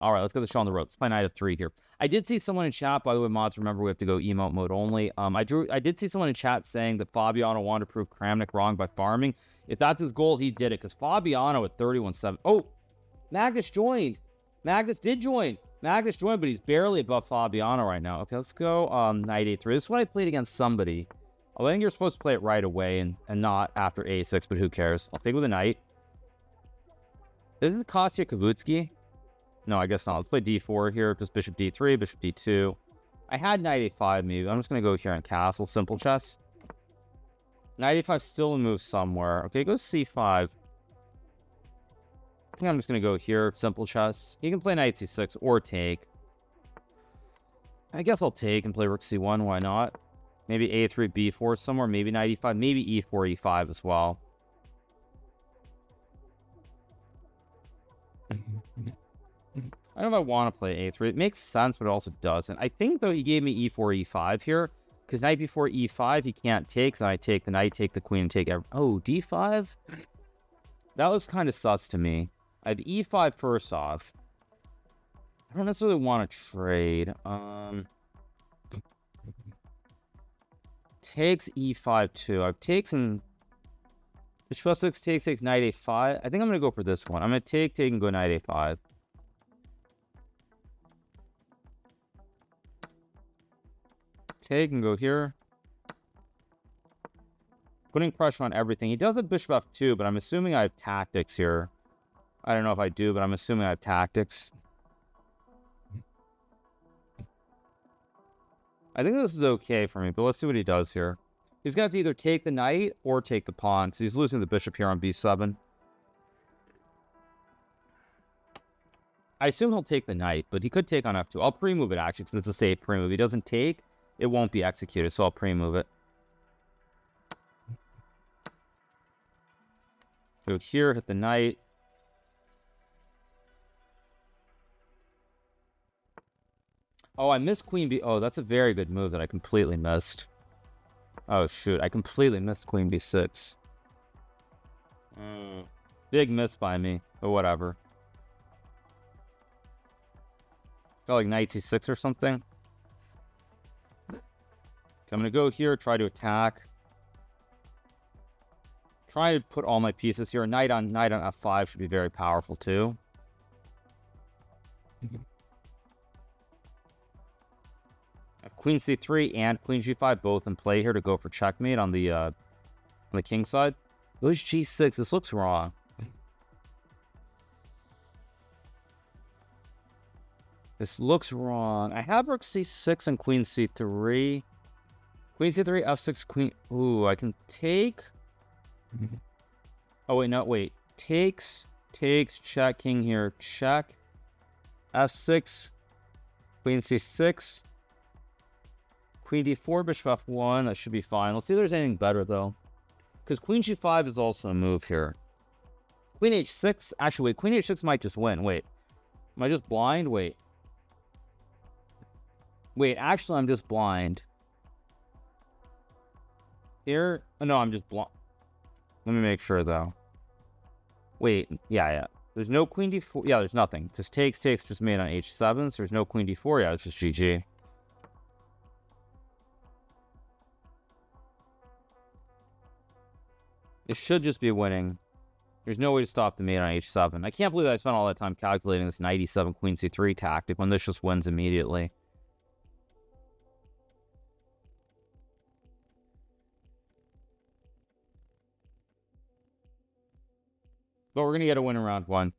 All right, let's get the show on the road. Let's play knight f3 here. I did see someone in chat, by the way, mods, remember we have to go emote mode only. I did see someone in chat saying that Fabiano wanted to prove Kramnik wrong by farming. If that's his goal, he did it, because Fabiano at 31-7. Oh, Magnus joined. Magnus did join. Magnus joined, but he's barely above Fabiano right now. Okay, let's go knight a3. This is what I played against somebody. I think you're supposed to play it right away and not after a6, but who cares? I'll take with a knight. This is Kostya Kavutsky. No, I guess not. Let's play d4 here. Just bishop d3, bishop d2. I had knight a5 maybe. I'm just going to go here on castle. Simple chess. Knight a5 still a move somewhere. Okay, go c5. I think I'm just going to go here. Simple chess. You can play knight c6 or take. I guess I'll take and play rook c1. Why not? Maybe a3, b4 somewhere. Maybe knight e5. Maybe e4, e5 as well. I don't know if I want to play a3. It makes sense, but it also doesn't. I think, though, he gave me e4, e5 here. Because knight before e5, he can't take. So I take the knight, take the queen, and take every... Oh, d5? That looks kind of sus to me. I have e5 first off. I don't necessarily want to trade. Takes e5 too. I've taken... Bishop f6 takes knight a5. I think I'm going to go for this one. I'm going to take, and go knight a5. Take and go here. Putting pressure on everything. He does have bishop f2, but I'm assuming I have tactics here. I don't know if I do, but I'm assuming I have tactics. I think this is okay for me, but let's see what he does here. He's going to have to either take the knight or take the pawn, because he's losing the bishop here on b7. I assume he'll take the knight, but he could take on f2. I'll pre-move it, actually, because it's a safe pre-move. If he doesn't take, it won't be executed, so I'll pre-move it. Go here, hit the knight. Oh, I missed queen b... Oh, that's a very good move that I completely missed. Oh, shoot. I completely missed queen b6. Big miss by me, but whatever. Got like knight c6 or something. I'm going to go here, try to attack. Try to put all my pieces here. Knight on f5 should be very powerful too. I have queen c3 and queen g5 both in play here to go for checkmate on the king side. Those g6, this looks wrong. This looks wrong. I have rook c6 and queen c3. Queen c3, f6, queen... Ooh, I can take... Oh, wait, no, wait. Takes, check, king here, check. f6, queen c6. Queen d4, bishop f1, that should be fine. Let's see if there's anything better, though. Because queen g5 is also a move here. Queen h6, actually, wait, queen h6 might just win. Wait, am I just blind? Wait. Wait, actually, I'm just blind. Here? Oh, no, I'm just blind. Let me make sure, though. Wait, yeah. There's no queen d4. Yeah, there's nothing. Because takes just made on h7, so there's no queen d4. Yeah, it's just GG. It should just be winning. There's no way to stop the mate on h7. I can't believe that I spent all that time calculating this knight e7 queen c3 tactic when this just wins immediately. But we're going to get a win in round one.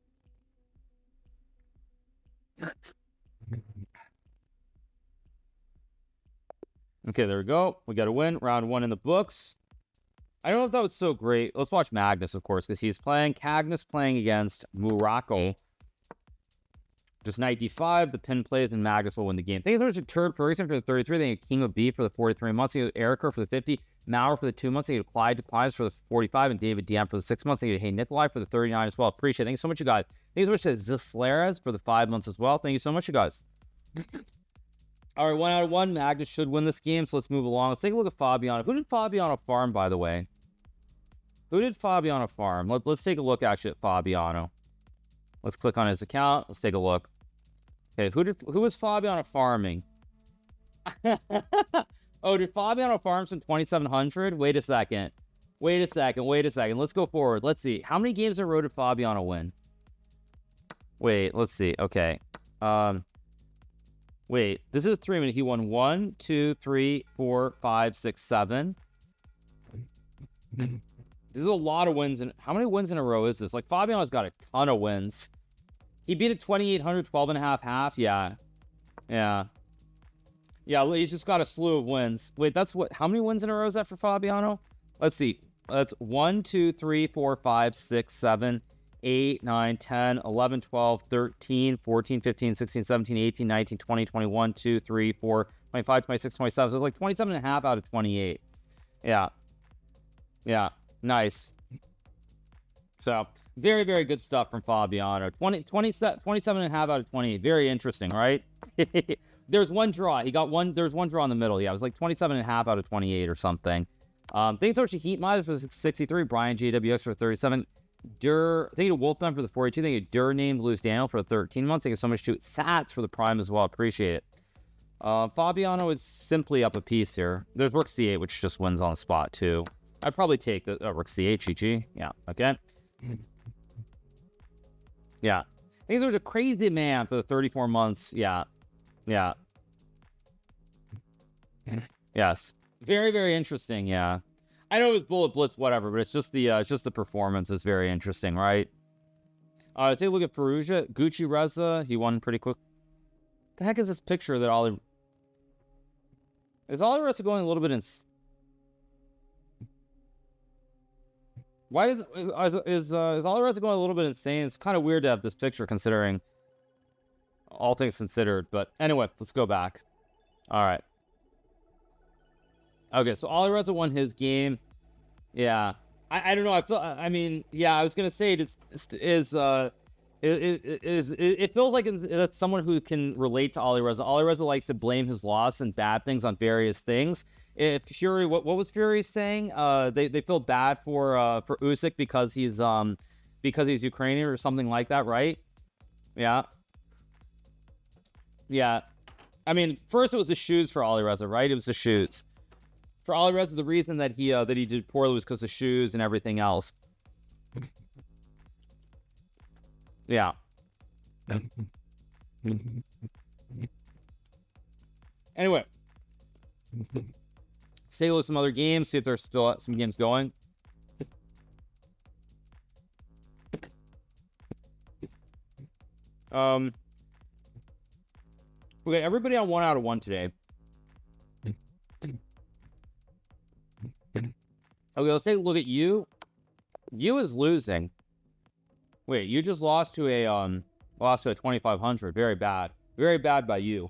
Okay, there we go. We got a win. Round one in the books. I don't know if that was so great. Let's watch Magnus, of course, because he's playing. Cagnus playing against Murako. Just knight d5. The pin plays, and Magnus will win the game. Thank you so much to Turd Ferguson for the 33. Thank you King of B for the 43 months. Thank you Erica for the 50. Maurer for the 2 months. Thank you Clyde Declines for the 45. And David DM for the 6 months. Thank you to Hey Nikolai for the 39 as well. Appreciate it. Thank you so much, you guys. Thank you so much to Zislares for the 5 months as well. Thank you so much, you guys. All right, 1 out of 1. Magnus should win this game, so let's move along. Let's take a look at Fabiano. Who did Fabiano farm, by the way? Who did Fabiano farm? Let's take a look, actually, at Fabiano. Let's click on his account. Let's take a look. Okay, who was Fabiano farming? Oh, did Fabiano farm some 2,700? Wait a second. Let's go forward. Let's see. How many games in a row did Fabiano win? Wait, let's see. Okay. Wait, this is 3 minutes. He won 1, 2, 3, 4, 5, 6, 7. This is a lot of wins. And how many wins in a row is this? Like, Fabiano's got a ton of wins. He beat a 2,800, 12.5 half. Yeah. Yeah, he's just got a slew of wins. Wait, that's what? How many wins in a row is that for Fabiano? Let's see. That's 1, 2, 3, 4, 5, 6, 7, 8, 9, 10, 11, 12, 13, 14, 15, 16, 17, 18, 19, 20, 21, 2, 3, 4, 25, 26, 27. So it's like 27.5 out of 28. Yeah. Yeah. Nice. So, very, very good stuff from Fabiano. 27.5 out of 28. Very interesting, right? There's one draw. There's one draw in the middle. Yeah, it was like 27.5 out of 28 or something. Thanks so much to Heat Miles for 63. Brian GWX for 37. Thank you to Wolfman for the 42. Thank you to Dur named Lewis Daniel for the 13 months. Thank you so much to Sats for the Prime as well. Appreciate it. Fabiano is simply up a piece here. There's Rook C8, which just wins on the spot, too. I'd probably take the Rook C8, GG. Yeah, okay. Yeah. I think there's a crazy man for the 34 months. Yeah. Yeah. Yes. Very, very interesting. Yeah. I know it was Bullet Blitz, whatever, but it's just the performance is very interesting, right? Take a look at Ferrugia. Gucci Reza, he won pretty quick. The heck is this picture that Ollie... Is Ollie Reza going a little bit in... Why is Ollie Reza going a little bit insane? It's kind of weird to have this picture considering all things considered. But anyway, let's go back. All right. Okay, so Ollie Reza won his game. Yeah. I don't know. I mean, yeah, I was going to say it feels like it's someone who can relate to Ollie Reza. Ollie Reza likes to blame his loss and bad things on various things. If Fury, what was Fury saying? They feel bad for Usyk because he's Ukrainian or something like that, right? Yeah. Yeah. I mean, first it was the shoes for Ollie Reza, right? It was the shoes. For Ollie Reza, the reason that he did poorly was because of shoes and everything else. Yeah. Anyway. Say look at some other games, see if there's still some games going. Okay, everybody on 1 out of 1 today. Okay, let's take a look at you. You is losing. Wait, you just lost to a 2,500. Very bad. Very bad by you.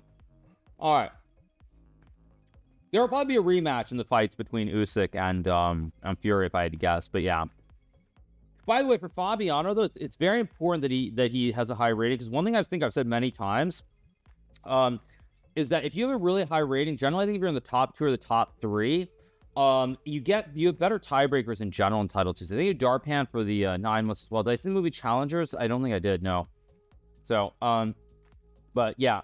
All right. There will probably be a rematch in the fights between Usyk and Fury if I had to guess, but yeah. By the way, for Fabiano, though, it's very important that he has a high rating, because one thing I think I've said many times is that if you have a really high rating, generally I think if you're in the top 2 or the top 3, you have better tiebreakers in general entitled to. So I think you Darpan for the 9 months as well. Did I see the movie Challengers? I don't think I did, no. So, but yeah.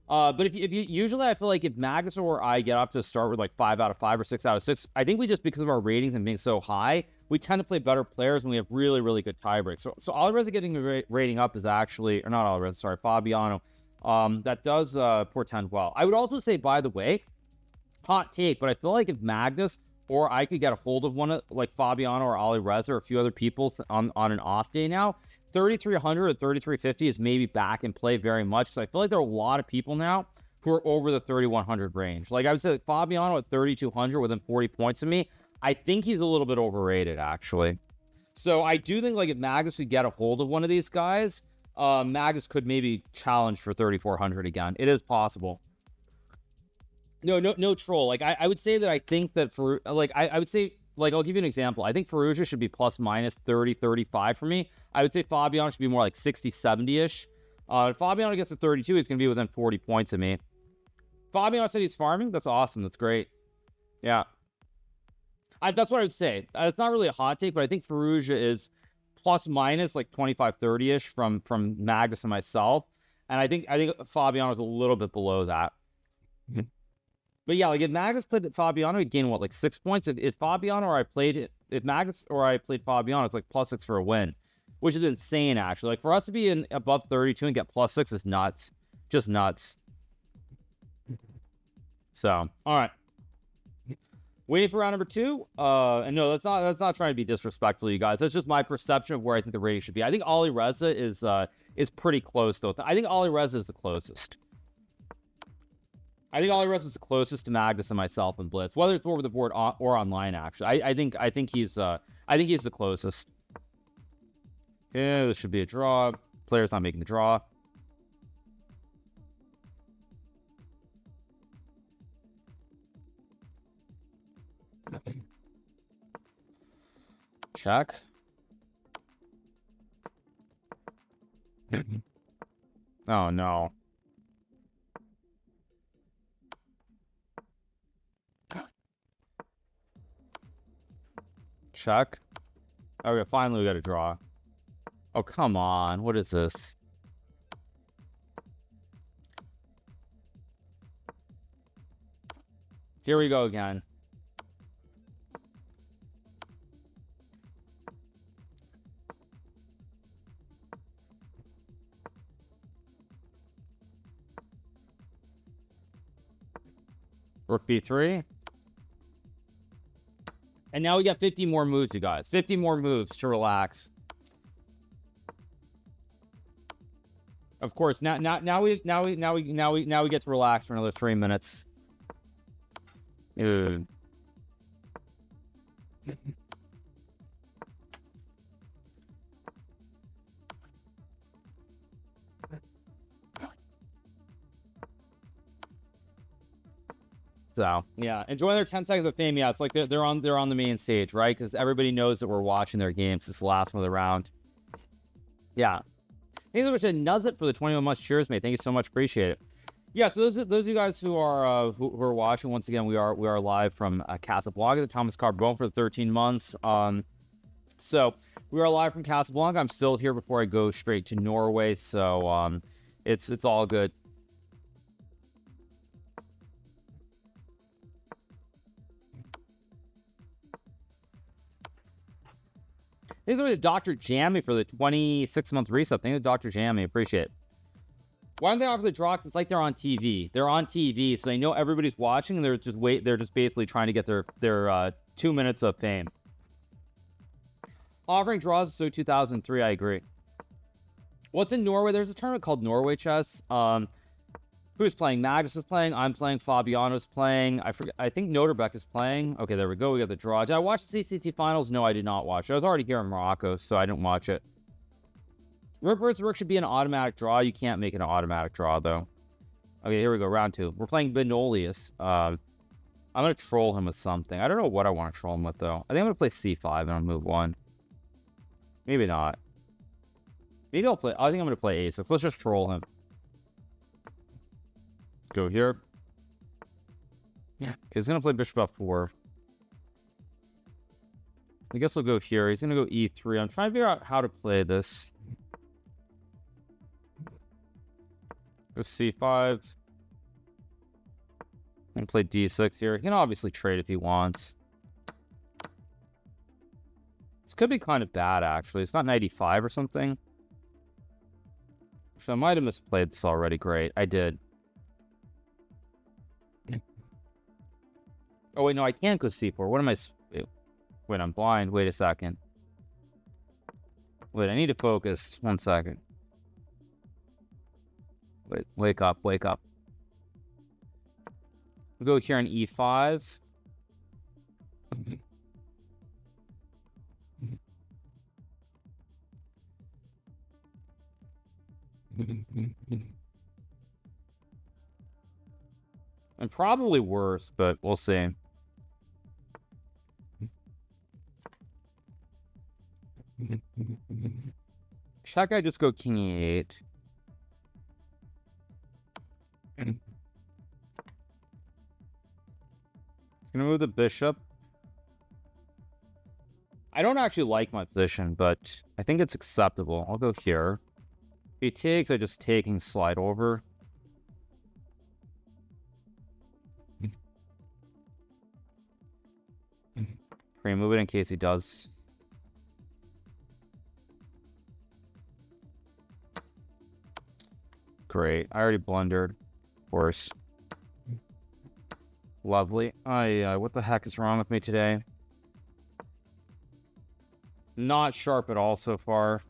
But if you usually I feel like if Magnus or I get off to start with like 5 out of 5 or 6 out of 6, I think we just, because of our ratings and being so high, we tend to play better players and we have really, really good tiebreaks. So Ollie Reza getting the rating up is actually, or not Ollie Reza, sorry, Fabiano. That does portend well. I would also say, by the way, hot take, but I feel like if Magnus or I could get a hold of one of like Fabiano or Ollie Reza or a few other people on an off day now, 3,300 or 3,350 is maybe back in play very much. So I feel like there are a lot of people now who are over the 3,100 range. Like I would say, like Fabiano at 3,200 within 40 points of me, I think he's a little bit overrated actually. So I do think like if Magnus could get a hold of one of these guys, Magnus could maybe challenge for 3,400 again. It is possible. No troll. Like I would say that I think that for like I would say, like I'll give you an example. I think Ferrugia should be plus minus 30, 35 for me. I would say Fabiano should be more like 60, 70-ish. If Fabiano gets to 32, he's going to be within 40 points of me. Fabiano said he's farming. That's awesome. That's great. Yeah. That's what I would say. It's not really a hot take, but I think Ferrugia is plus minus like 25, 30-ish from Magnus and myself. And I think Fabiano's a little bit below that. But yeah, like if Magnus played Fabiano, he'd gain what, like 6 points? If Fabiano or I played Magnus or I played Fabiano, it's like +6 for a win, which is insane actually. Like for us to be in above 32 and get +6 is nuts. Just nuts. So, all right. Waiting for round number 2. And no, that's not trying to be disrespectful, you guys. That's just my perception of where I think the rating should be. I think Ali Reza is pretty close though. I think Ali Reza is the closest. I think Ali Reza is the closest to Magnus and myself and Blitz, whether it's over the board or online. Actually, I think he's the closest. Yeah, this should be a draw. Player's not making the draw. Check. Oh no. Check. Okay, finally we got a draw. Oh, come on. What is this? Here we go again. Rook B3. And now we got 50 more moves, you guys. 50 more moves to relax. Of course, now we get to relax for another 3 minutes. Dude. So yeah, enjoying their 10 seconds of fame. Yeah, it's like they're on the main stage, right? Because everybody knows that we're watching their games. It's the last one of the round. Yeah. Thanks so much to Nuzit for the 21 months. Cheers, mate. Thank you so much. Appreciate it. Yeah. So those of you guys who are watching, once again, we are live from Casablanca, the Thomas Carbone for the 13 months. So we are live from Casablanca. I'm still here before I go straight to Norway. So it's all good. Thanks to Dr. Jammy for the 26-month reset. Thank you, Dr. Jammy. Appreciate it. Why don't they offer the draw? It's like they're on TV. They're on TV, so they know everybody's watching, and they're just basically trying to get their 2 minutes of fame. Offering draws is so 2003. I agree. What's in Norway? There's a tournament called Norway Chess. Who's playing? Magnus is playing. I'm playing. Fabiano's playing. I forget. I think Noterbeck is playing. Okay, there we go. We got the draw. Did I watch the CCT finals? No, I did not watch it. I was already here in Morocco, so I didn't watch it. Rook versus Rook should be an automatic draw. You can't make it an automatic draw, though. Okay, here we go. Round 2. We're playing Benolius. I'm going to troll him with something. I don't know what I want to troll him with, though. I think I'm going to play C5 and on move 1. Maybe not. Maybe I'll play... I think I'm going to play A6. Let's just troll him. Go here. Yeah. Okay, he's going to play Bishop F4. I guess I'll go here. He's going to go E3. I'm trying to figure out how to play this. Go C5. And play D6 here. He can obviously trade if he wants. This could be kind of bad, actually. It's not 95 or something. So I might have misplayed this already. Great. I did. Oh, wait, no, I can't go C4. What am I... Wait, I'm blind. Wait a second. Wait, I need to focus. 1 second. Wait, wake up, wake up. We'll go here on E5. And probably worse, but we'll see. Should I just go King E8? Gonna move the bishop. I don't actually like my position, but I think it's acceptable. I'll go here. he takes, I just take and slide over. Pre-move it in case he does. Great. I already blundered. Of course. Lovely. What the heck is wrong with me today? Not sharp at all so far.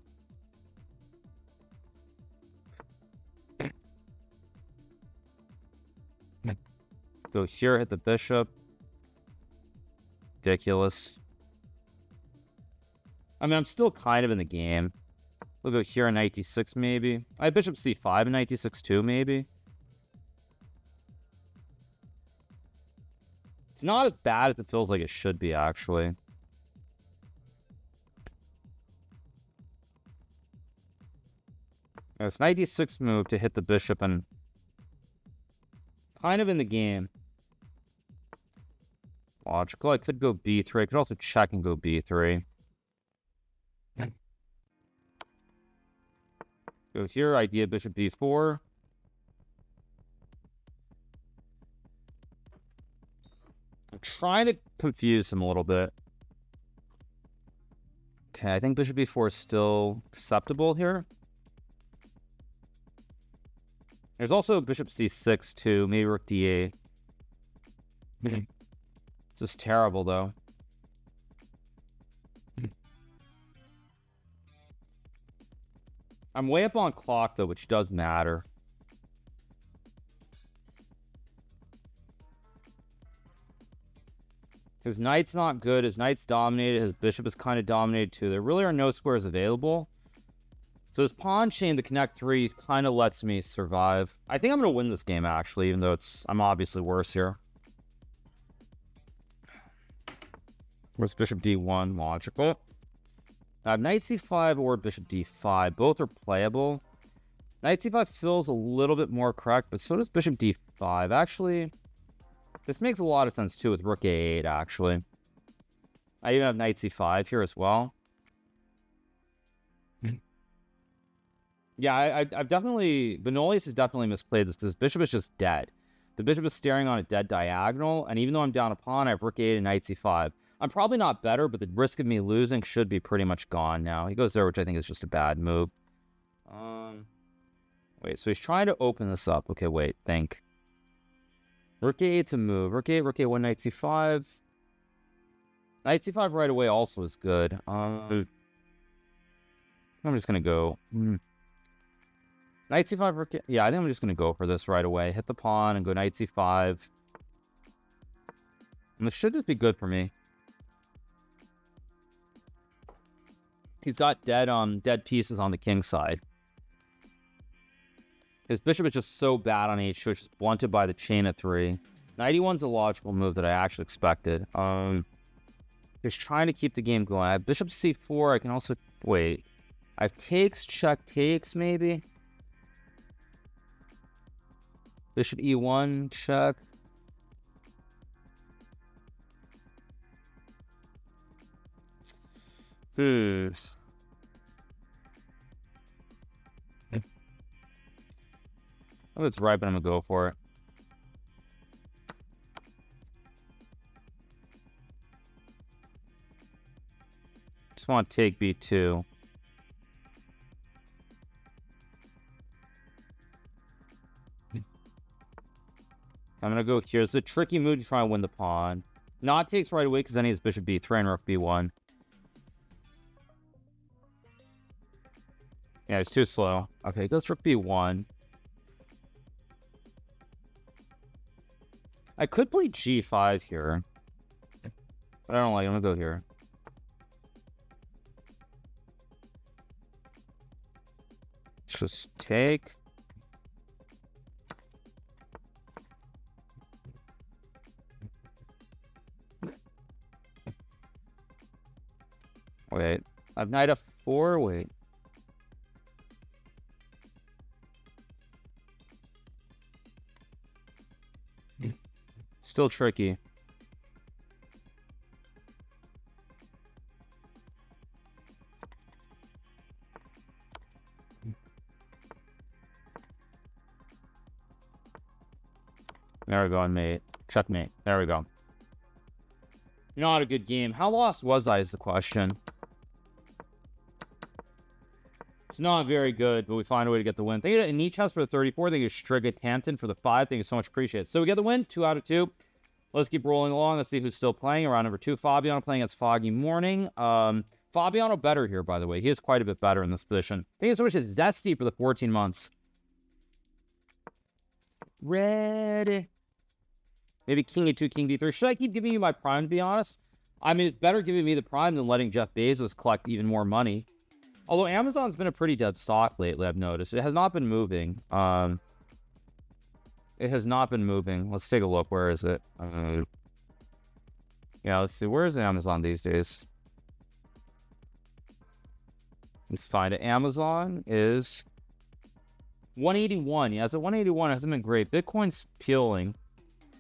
Go here, hit the bishop. Ridiculous. I mean, I'm still kind of in the game. We'll go here on knight d6 maybe. I have bishop c5 and knight d6 too, maybe. It's not as bad as it feels like it should be, actually. It's knight d6 move to hit the bishop and kind of in the game. Logical. I could go b3. I could also check and go b3. Go here. Idea bishop b4. I'm trying to confuse him a little bit. Okay, I think bishop b4 is still acceptable here. There's also bishop c6 too. Maybe rook d8. This is terrible, though. I'm way up on clock, though, which does matter. His knight's not good. His knight's dominated. His bishop is kind of dominated, too. There really are no squares available. So his pawn chain, the connect 3, kind of lets me survive. I think I'm going to win this game, actually, even though I'm obviously worse here. Where's bishop d1? Logical. Knight c5 or bishop d5. Both are playable. Knight c5 feels a little bit more correct, but so does bishop d5. Actually, this makes a lot of sense, too, with rook a8, actually. I even have knight c5 here as well. Yeah, I've definitely... Benolius has definitely misplayed this, because bishop is just dead. The bishop is staring on a dead diagonal, and even though I'm down a pawn, I have rook a8 and knight c5. I'm probably not better, but the risk of me losing should be pretty much gone now. He goes there, which I think is just a bad move. Wait, so he's trying to open this up. Okay, wait, think. Rook a8's a move. Rook a1, knight c5. Knight c5 right away also is good. I'm just going to go... Knight c5, rook a... Yeah, I think I'm just going to go for this right away. Hit the pawn and go knight c5. And this should just be good for me. He's got dead pieces on the king side. His bishop is just so bad on h2, it's just blunted by the chain at 3. Knight e1's a logical move that I actually expected. He's trying to keep the game going. I have bishop c4. I can also... Wait. I have takes, check, takes, maybe? Bishop e1, check. I think it's right, but I'm going to go for it. Just want to take b2. I'm going to go here. It's a tricky move to try and win the pawn. Not takes right away because then he has bishop b3 and rook b1. Yeah, it's too slow. Okay, goes rook b1. I could play g5 here. But I don't like it. I'm going to go here. Just take. Wait. I have knight f4. Wait. Still tricky. There we go, and mate. Checkmate. There we go. Not a good game. How lost was I is the question. It's not very good, but we find a way to get the win. Thank you to Anichas for the 34. Thank you to Striga Tanton for the 5. Thank you so much. Appreciate it. So we get the win. 2 out of 2. Let's keep rolling along. Let's see who's still playing. Round number 2. Fabiano playing against Foggy Morning. Fabiano better here, by the way. He is quite a bit better in this position. Thank you so much to Zesty for the 14 months. Ready. Maybe King E2, King D3. Should I keep giving you my prime, to be honest? I mean, it's better giving me the prime than letting Jeff Bezos collect even more money. Although Amazon's been a pretty dead stock lately, I've noticed. It has not been moving. It has not been moving. Let's take a look. Where is it? Yeah, let's see. Where is Amazon these days? Let's find it. Amazon is 181. Yeah, it's at 181. It hasn't been great. Bitcoin's peeling.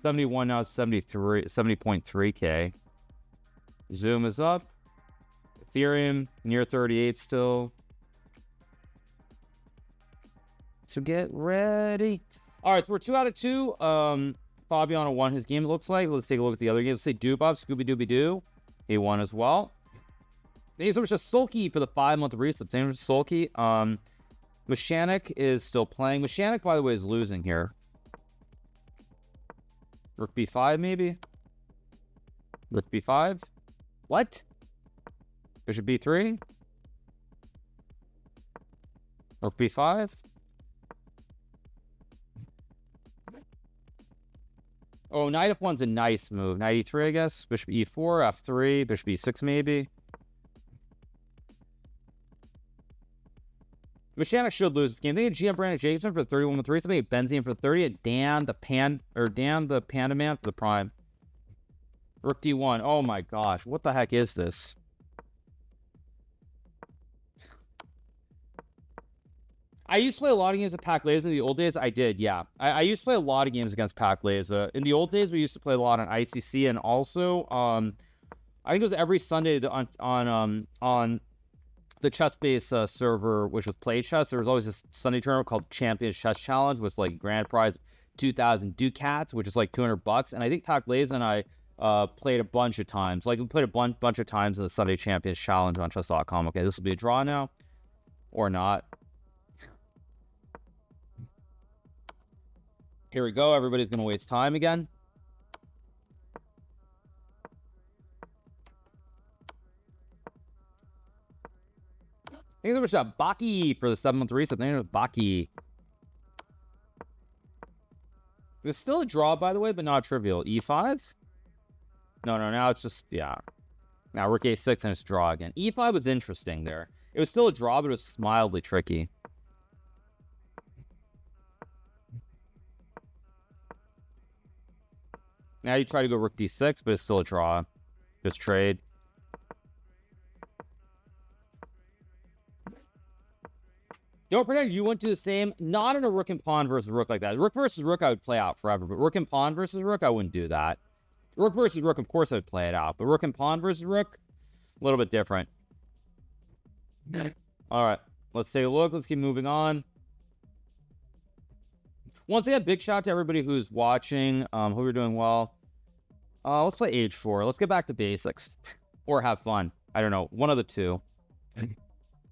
71 now, 73, 70.3K. Zoom is up. Ethereum near 38 still. So get ready. All right, so we're 2 out of 2. Fabiano won his game, it looks like. Let's take a look at the other game. Let's say Dubov, Scooby Dooby Doo. He won as well. Thank you so much to Sulky for the 5-month reset. Thank you so much to Sulky. Mechanic is still playing. Mechanic, by the way, is losing here. Rook B5, maybe? Rook B5? What? Bishop B3? Rook B5? Oh, Knight F1's a nice move. Knight E3, I guess. Bishop E4, F3, Bishop E6, maybe. Mechanic should lose this game. They had GM Brandon Jacobson for the 31 with 3. Somebody had Benzine for the 30. Dan the Panda Man for the prime. Rook D1. Oh my gosh. What the heck is this? I used to play a lot of games with Pac Laza in the old days. I did, yeah. I used to play a lot of games against Pac Laza. In the old days, we used to play a lot on ICC, and also, I think it was every Sunday on the chess-based server, which was Play Chess. There was always this Sunday tournament called Champions Chess Challenge with like grand prize 2,000 ducats, which is like $200. And I think Pac Laza and I played a bunch of times. Like we played a bunch of times in the Sunday Champions Challenge on chess.com. Okay, this will be a draw now, or not. Here we go. Everybody's going to waste time again. Thank you so much to Baki for the 7-month reset. Thank you to Baki. It's still a draw, by the way, but not trivial. E5? No, now it's just, yeah. Now Rook A6 and it's draw again. E5 was interesting there. It was still a draw, but it was mildly tricky. Now you try to go Rook D6, but it's still a draw. Just trade. Don't pretend you wouldn't do the same. Not in a Rook and Pawn versus Rook like that. Rook versus Rook, I would play out forever. But Rook and Pawn versus Rook, I wouldn't do that. Rook versus Rook, of course, I would play it out. But Rook and Pawn versus Rook, a little bit different. All right. Let's take a look. Let's keep moving on. Once again, big shout out to everybody who's watching. Hope you're doing well. Let's play H4. Let's get back to basics. Or have fun. I don't know. One of the two.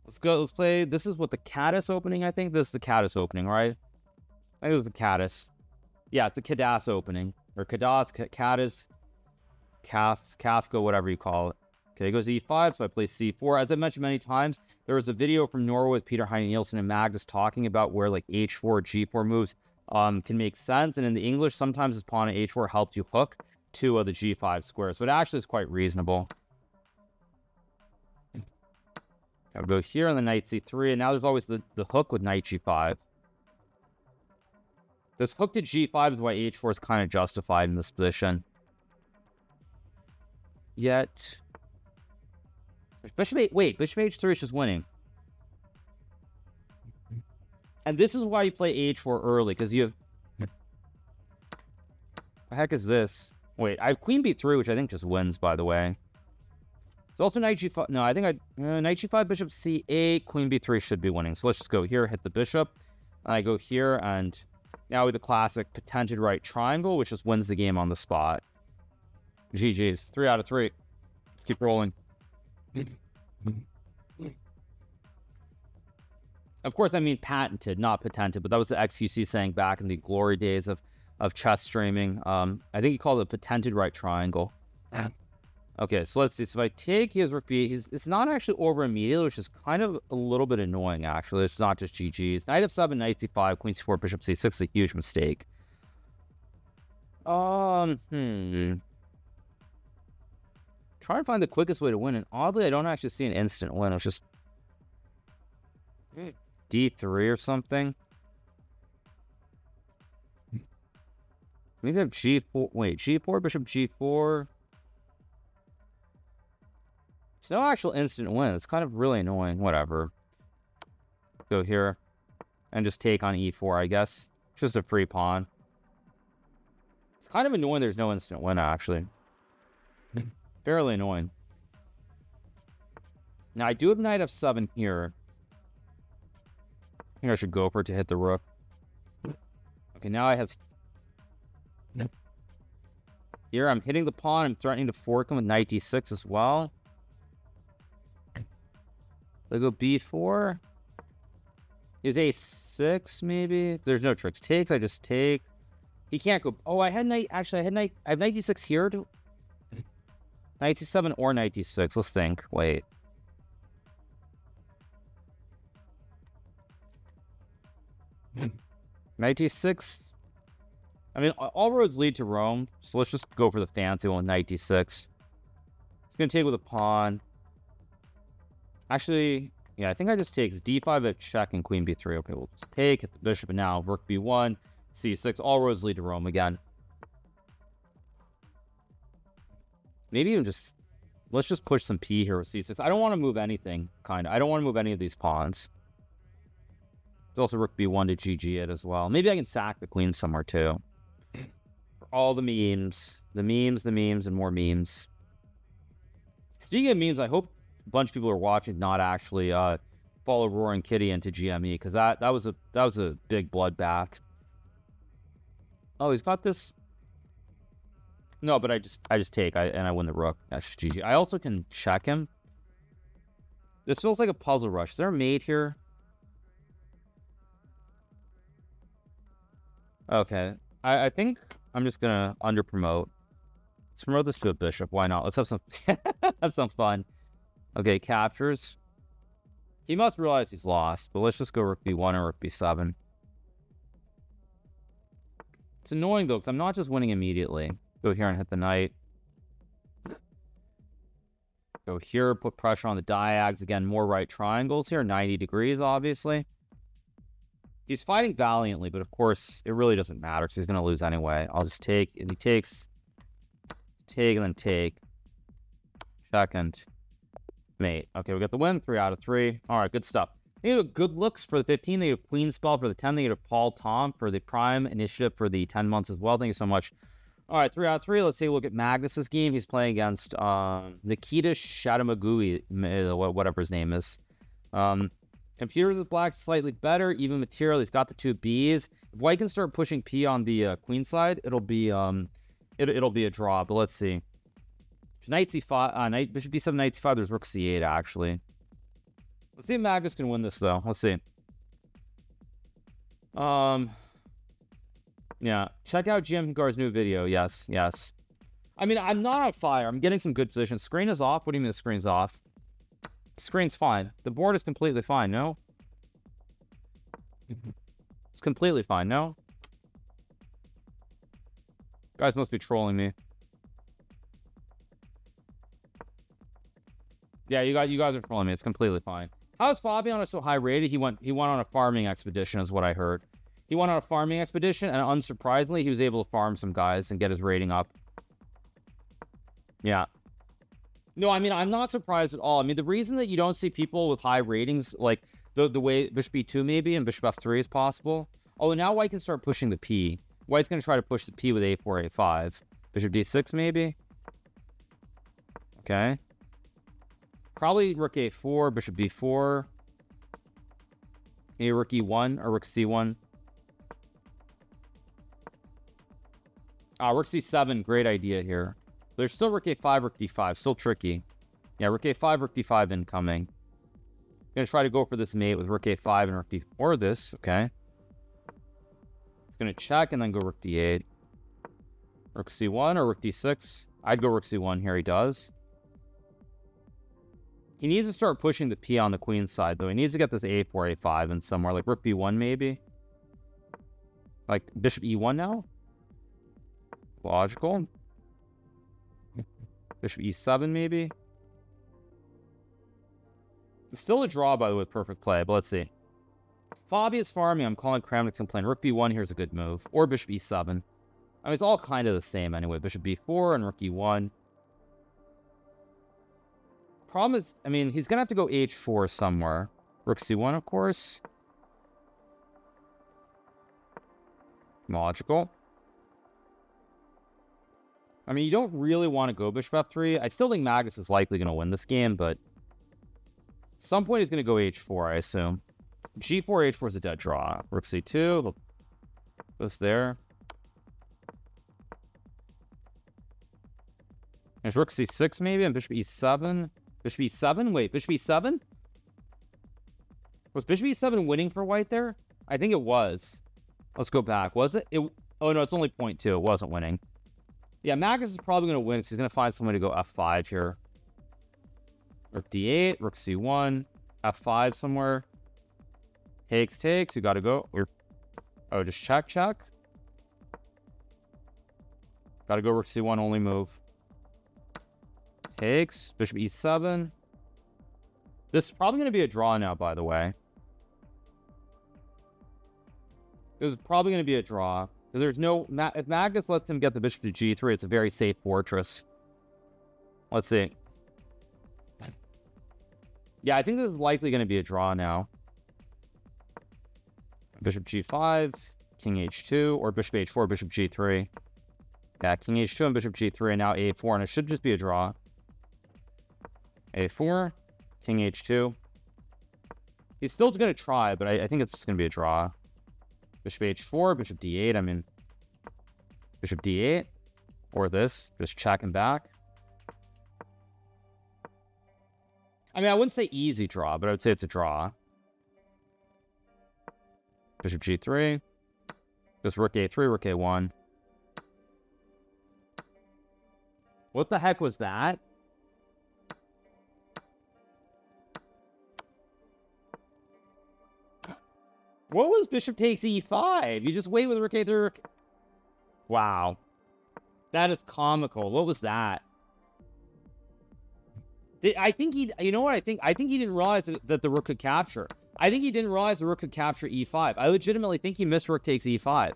Let's go. Let's play. This is what the Caddis opening, I think. This is the Caddis opening, right? I think it was the Caddis. Yeah, it's the Cadas opening. Or Cadas, Caddis, Kafka, whatever you call it. Okay, it goes E5, so I play C4. As I mentioned many times, there was a video from Norway with Peter Heine Nielsen and Magnus talking about where like H4, G4 moves can make sense. And in the English, sometimes this pawn at H4 helped you hook to the G5 square. So it actually is quite reasonable. I'll go here on the knight C3, and now there's always the hook with knight G5. This hook to G5 is why H4 is kind of justified in this position. Yet... Bishop H3 is just winning. And this is why you play H4 early, because you have... The heck is this? Wait, I have Queen B3, which I think just wins, by the way. It's also Knight G5. No, I think Knight G5, Bishop C8, Queen B3 should be winning. So let's just go here, hit the bishop. And I go here and Now with the classic potential right triangle, which just wins the game on the spot. GG's. 3 out of 3. Let's keep rolling. Of course, I mean patented, not patented, but that was the XQC saying back in the glory days of chess streaming. I think he called it a patented right triangle. Okay, so let's see. So if I take his rook b, it's not actually over immediately, which is kind of a little bit annoying, actually. It's not just GG's. Knight f7, knight c5, queen c4, bishop c6 is a huge mistake. Trying to find the quickest way to win, and oddly, I don't actually see an instant win. It's just d3 or something. Maybe I have g4. Wait, g4, bishop g4. There's no actual instant win. It's kind of really annoying. Whatever. Go here and just take on e4, I guess. It's just a free pawn. It's kind of annoying there's no instant win, actually. Fairly annoying. Now, I do have knight f7 here. I think I should go for it to hit the rook. Okay, now I have... Here, I'm hitting the pawn. I'm threatening to fork him with knight d6 as well. They go b4. Is a6 maybe? There's no tricks. Takes, I just take. He can't go. Oh, I had knight. Actually, I have knight d6 here. Knight c7 or knight d6. Let's think. Wait. Knight d6. I mean, all roads lead to Rome. So let's just go for the fancy one. Knight d6. It's gonna take with a pawn. Actually, yeah, I think I just take d5 at check and queen b3. Okay, we'll just take, hit the bishop, and now rook b1, c6. All roads lead to Rome again. Maybe even just... Let's just push some p here with c6. I don't want to move anything, kind of. I don't want to move any of these pawns. There's also rook b1 to GG it as well. Maybe I can sack the queen somewhere, too. For all the memes. The memes, and more memes. Speaking of memes, I hope a bunch of people are watching, not actually follow Roaring Kitty into GME, because that was a big bloodbath. Oh, he's got this. No, but I just take and I win the rook. That's just GG. I also can check him. This feels like a puzzle rush. Is there a mate here? Okay, I think I'm just gonna under promote. Let's promote this to a bishop. Why not? Let's have some have some fun. Okay, captures. He must realize he's lost, but let's just go rook b1 or rook b7. It's annoying, though, because I'm not just winning immediately. Go here and hit the knight. Go here, put pressure on the diags. Again, more right triangles here, 90 degrees, obviously. He's fighting valiantly, but of course, it really doesn't matter, because he's going to lose anyway. I'll just take, and he takes, take, and then take. Second. Mate. Okay, we got the win. 3 out of 3. All right, good stuff. They have good looks for the 15. They have Queen Spell for the 10. They have Paul Tom for the Prime Initiative for the 10 months as well. Thank you so much. All right, 3 out of 3. Let's take a look at Magnus's game. He's playing against Nikita Shatamagui, whatever his name is. Computers with black slightly better. Even material. He's got the 2 Bs. If white can start pushing P on the queen side, it'll be a draw. But let's see. Knight c5, knight bishop b7, knight c5. There's rook c8 actually. Let's see if Magnus can win this though. Let's see. Yeah. Check out GMHikaru's new video. Yes, yes. I mean, I'm not on fire. I'm getting some good positions. Screen is off. What do you mean the screen's off? The screen's fine. The board is completely fine. No. It's completely fine. No. Guys must be trolling me. Yeah, you guys are trolling me. It's completely fine. How is Fabiano so high rated? He went on a farming expedition, is what I heard. He went on a farming expedition, and unsurprisingly, he was able to farm some guys and get his rating up. Yeah. No, I mean, I'm not surprised at all. I mean, the reason that you don't see people with high ratings, like the way Bishop B2 maybe and Bishop F3 is possible. Oh, now White can start pushing the P. White's going to try to push the P with A4, A5. Bishop D6 maybe. Okay. Probably rook a4, bishop b4, a rook e1 or rook c1. Rook c7, great idea here. There's still rook a5, rook d5, still tricky. Yeah, rook a5, rook d5 incoming. Gonna try to go for this mate with rook a5 and rook d4. Or this, okay. It's gonna check and then go rook d8. Rook c1 or rook d6. I'd go rook c1 here, he does. He needs to start pushing the p on the queen's side, though. He needs to get this a4, a5 in somewhere, like rook b1 maybe. Like bishop e1 now. Logical. Bishop e7 maybe. It's still a draw, by the way, with perfect play, but let's see. Fabius farming, I'm calling Kramnik's complaint. Rook b1 here's a good move. Or bishop e7. I mean, it's all kind of the same anyway. Bishop b4 and rook e1. Problem is, I mean, he's going to have to go h4 somewhere. Rook c1, of course. Logical. I mean, you don't really want to go bishop f3. I still think Magnus is likely going to win this game, but at some point he's going to go h4, I assume. g4, h4 is a dead draw. Rook c2. Goes there. There's rook c6 maybe, and bishop e7. Bishop e7? Wait, bishop e7? Was bishop e7 winning for white there? I think it was. Let's go back. Was it? Oh, no, it's only 0.2. It wasn't winning. Yeah, Magnus is probably going to win because he's going to find somebody to go f5 here. Rook d8, rook c1, f5 somewhere. Takes. You got to go. Oh, just check. Got to go rook c1, only move. Takes. Bishop e7. This is probably going to be a draw now, by the way. This is probably going to be a draw. There's no... If Magnus lets him get the bishop to g3, it's a very safe fortress. Let's see. Yeah, I think this is likely going to be a draw now. Bishop g5, king h2, or bishop h4, bishop g3. Yeah, king h2 and bishop g3, and now a4, and it should just be a draw. a4, king h2. He's still going to try, but I think it's just going to be a draw. Bishop h4, bishop d8. I mean, bishop d8, or this. Just checking back. I mean, I wouldn't say easy draw, but I would say it's a draw. Bishop g3. Just rook a3, rook a1. What the heck was that? What was bishop takes e5? You just wait with rook a3. Wow. That is comical. What was that? I think he... You know what I think? I think he didn't realize that the rook could capture. I think he didn't realize the rook could capture e5. I legitimately think he missed rook takes e5.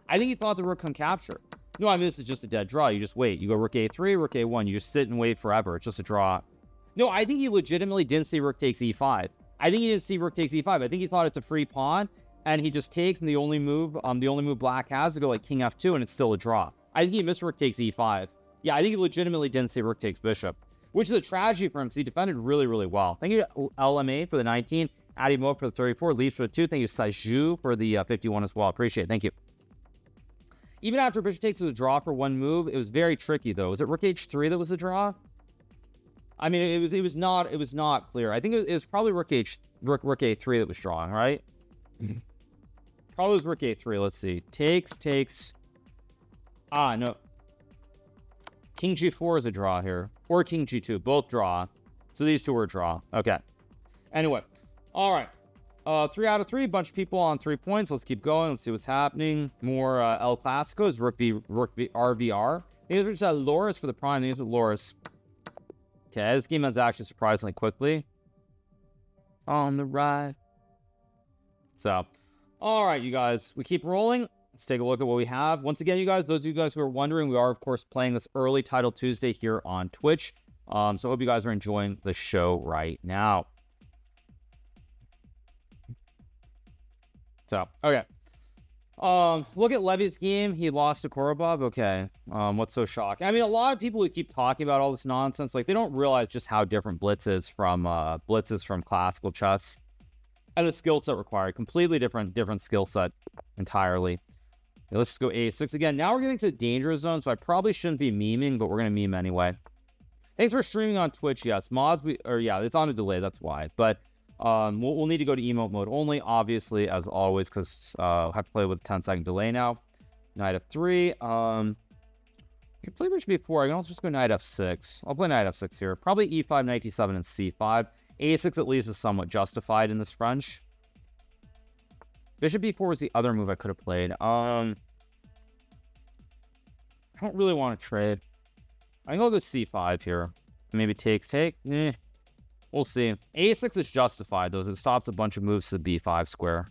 I think he thought the rook can capture. No, I mean, this is just a dead draw. You just wait. You go rook a3, rook a1. You just sit and wait forever. It's just a draw. No, I think he legitimately didn't see rook takes e5. I think he didn't see rook takes e5. I think he thought it's a free pawn, and he just takes, and the only move black has to go like king f2, and it's still a draw. I think he missed rook takes e5. Yeah, I think he legitimately didn't see rook takes bishop, which is a tragedy for him because he defended really, really well. Thank you to LMA for the 19, Adimo for the 34, Leaves for the 2. Thank you, Saiju, for the 51 as well. Appreciate it. Thank you. Even after bishop takes was a draw for one move, it was very tricky, though. Was it rook h3 that was a draw? I mean, it was not clear. I think it was probably rook a3 that was drawing, right? Probably was rook a3. Let's see. Takes. Ah, no. King g4 is a draw here. Or king g2. Both draw. So these two were a draw. Okay. Anyway. All right. 3 out of 3. Bunch of people on 3 points. Let's keep going. Let's see what's happening. More El Clasicos. Rook v RVR. These are just Loris for the prime. These are Loris. Okay. This game ends actually surprisingly quickly. On the right. So, all right, you guys. We keep rolling. Let's take a look at what we have. Once again, you guys, those of you guys who are wondering, we are, of course, playing this early Title Tuesday here on Twitch. So I hope you guys are enjoying the show right now. So, okay. Look at Levy's game. He lost to Korobov. Okay. What's so shocking? I mean, a lot of people who keep talking about all this nonsense, like, they don't realize just how different Blitz is from classical chess. And the skill set required. Completely different skill set entirely. Okay, let's just go a6 again. Now we're getting to the danger zone, so I probably shouldn't be memeing, but we're going to meme anyway. Thanks for streaming on Twitch. Yes, mods, yeah, it's on a delay. That's why. But we'll need to go to emote mode only, obviously, as always, because I'll have to play with a 10-second delay now. Knight f3. I can play bishop b4. I can also just go knight f6. I'll play knight f6 here. Probably e5, knight d7, and c5. a6 at least is somewhat justified in this French. Bishop b4 was the other move I could have played. I don't really want to trade. I can go c5 here. Maybe take. We'll see. a6 is justified, though. It stops a bunch of moves to the b5 square.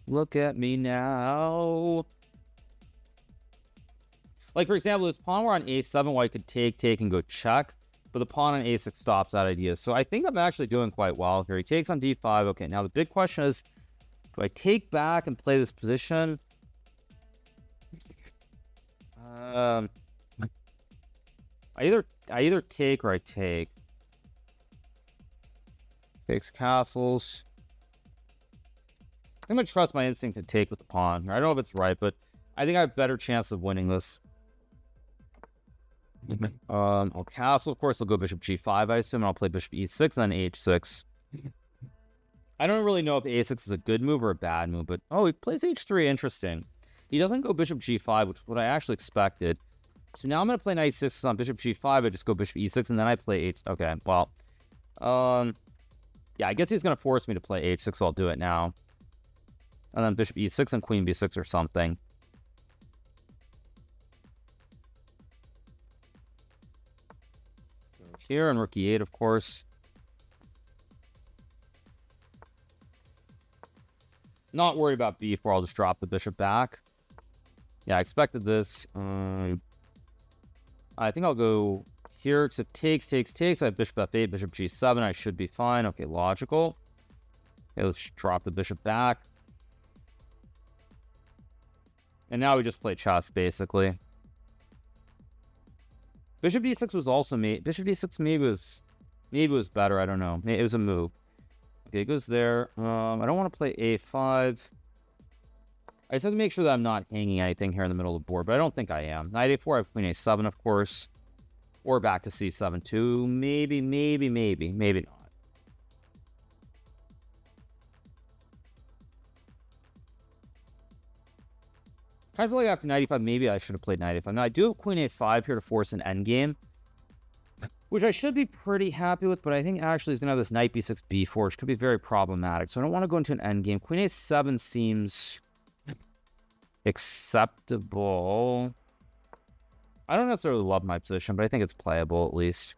Look at me now. Like, for example, this pawn were on a7, white could take, and go check. But the pawn on a6 stops that idea. So I think I'm actually doing quite well here. He takes on d5. Okay, now the big question is, do I take back and play this position? I either take or I take. Takes castles. I'm going to trust my instinct to take with the pawn. I don't know if it's right, but I think I have a better chance of winning this. I'll castle. Of course, I'll go bishop g5, I assume, and I'll play bishop e6, and then h6. I don't really know if a6 is a good move or a bad move, but... Oh, he plays h3. Interesting. He doesn't go bishop g5, which is what I actually expected. So now I'm going to play knight 6 on bishop g5. I just go bishop e6, and then I play h... Okay, well... yeah, I guess he's going to force me to play h6, so I'll do it now. And then bishop e6 and queen b6 or something. Here, and rook e8, of course. Not worried about b4. I'll just drop the bishop back. Yeah, I expected this. I think I'll go here, except takes. I have bishop f8, bishop g7. I should be fine. Okay, logical. Okay, let's drop the bishop back. And now we just play chess, basically. Bishop d6 was also made. Bishop d6 maybe was better. I don't know. It was a move. Okay, it goes there. I don't want to play a5. I just have to make sure that I'm not hanging anything here in the middle of the board, but I don't think I am. Knight a4, I have queen a7, of course. Or back to c7 too. Maybe not. I feel like after knight e5, maybe I should have played knight a5. Now, I do have queen a5 here to force an endgame, which I should be pretty happy with, but I think actually he's going to have this knight b6, b4, which could be very problematic. So I don't want to go into an endgame. Queen a7 seems acceptable. I don't necessarily love my position, but I think it's playable at least.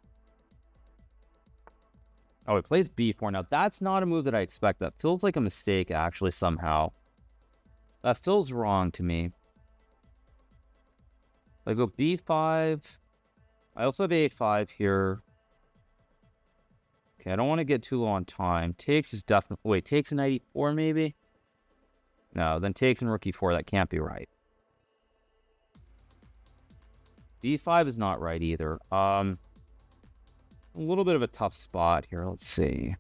Oh, he plays b4. Now, that's not a move that I expect. That feels like a mistake, actually, somehow. That feels wrong to me. I go b5. I also have a5 here. Okay, I don't want to get too low on time. Takes is definitely... Wait, takes a knight e4 maybe? No, then takes and rook e4. That can't be right. b5 is not right either. A little bit of a tough spot here. Let's see.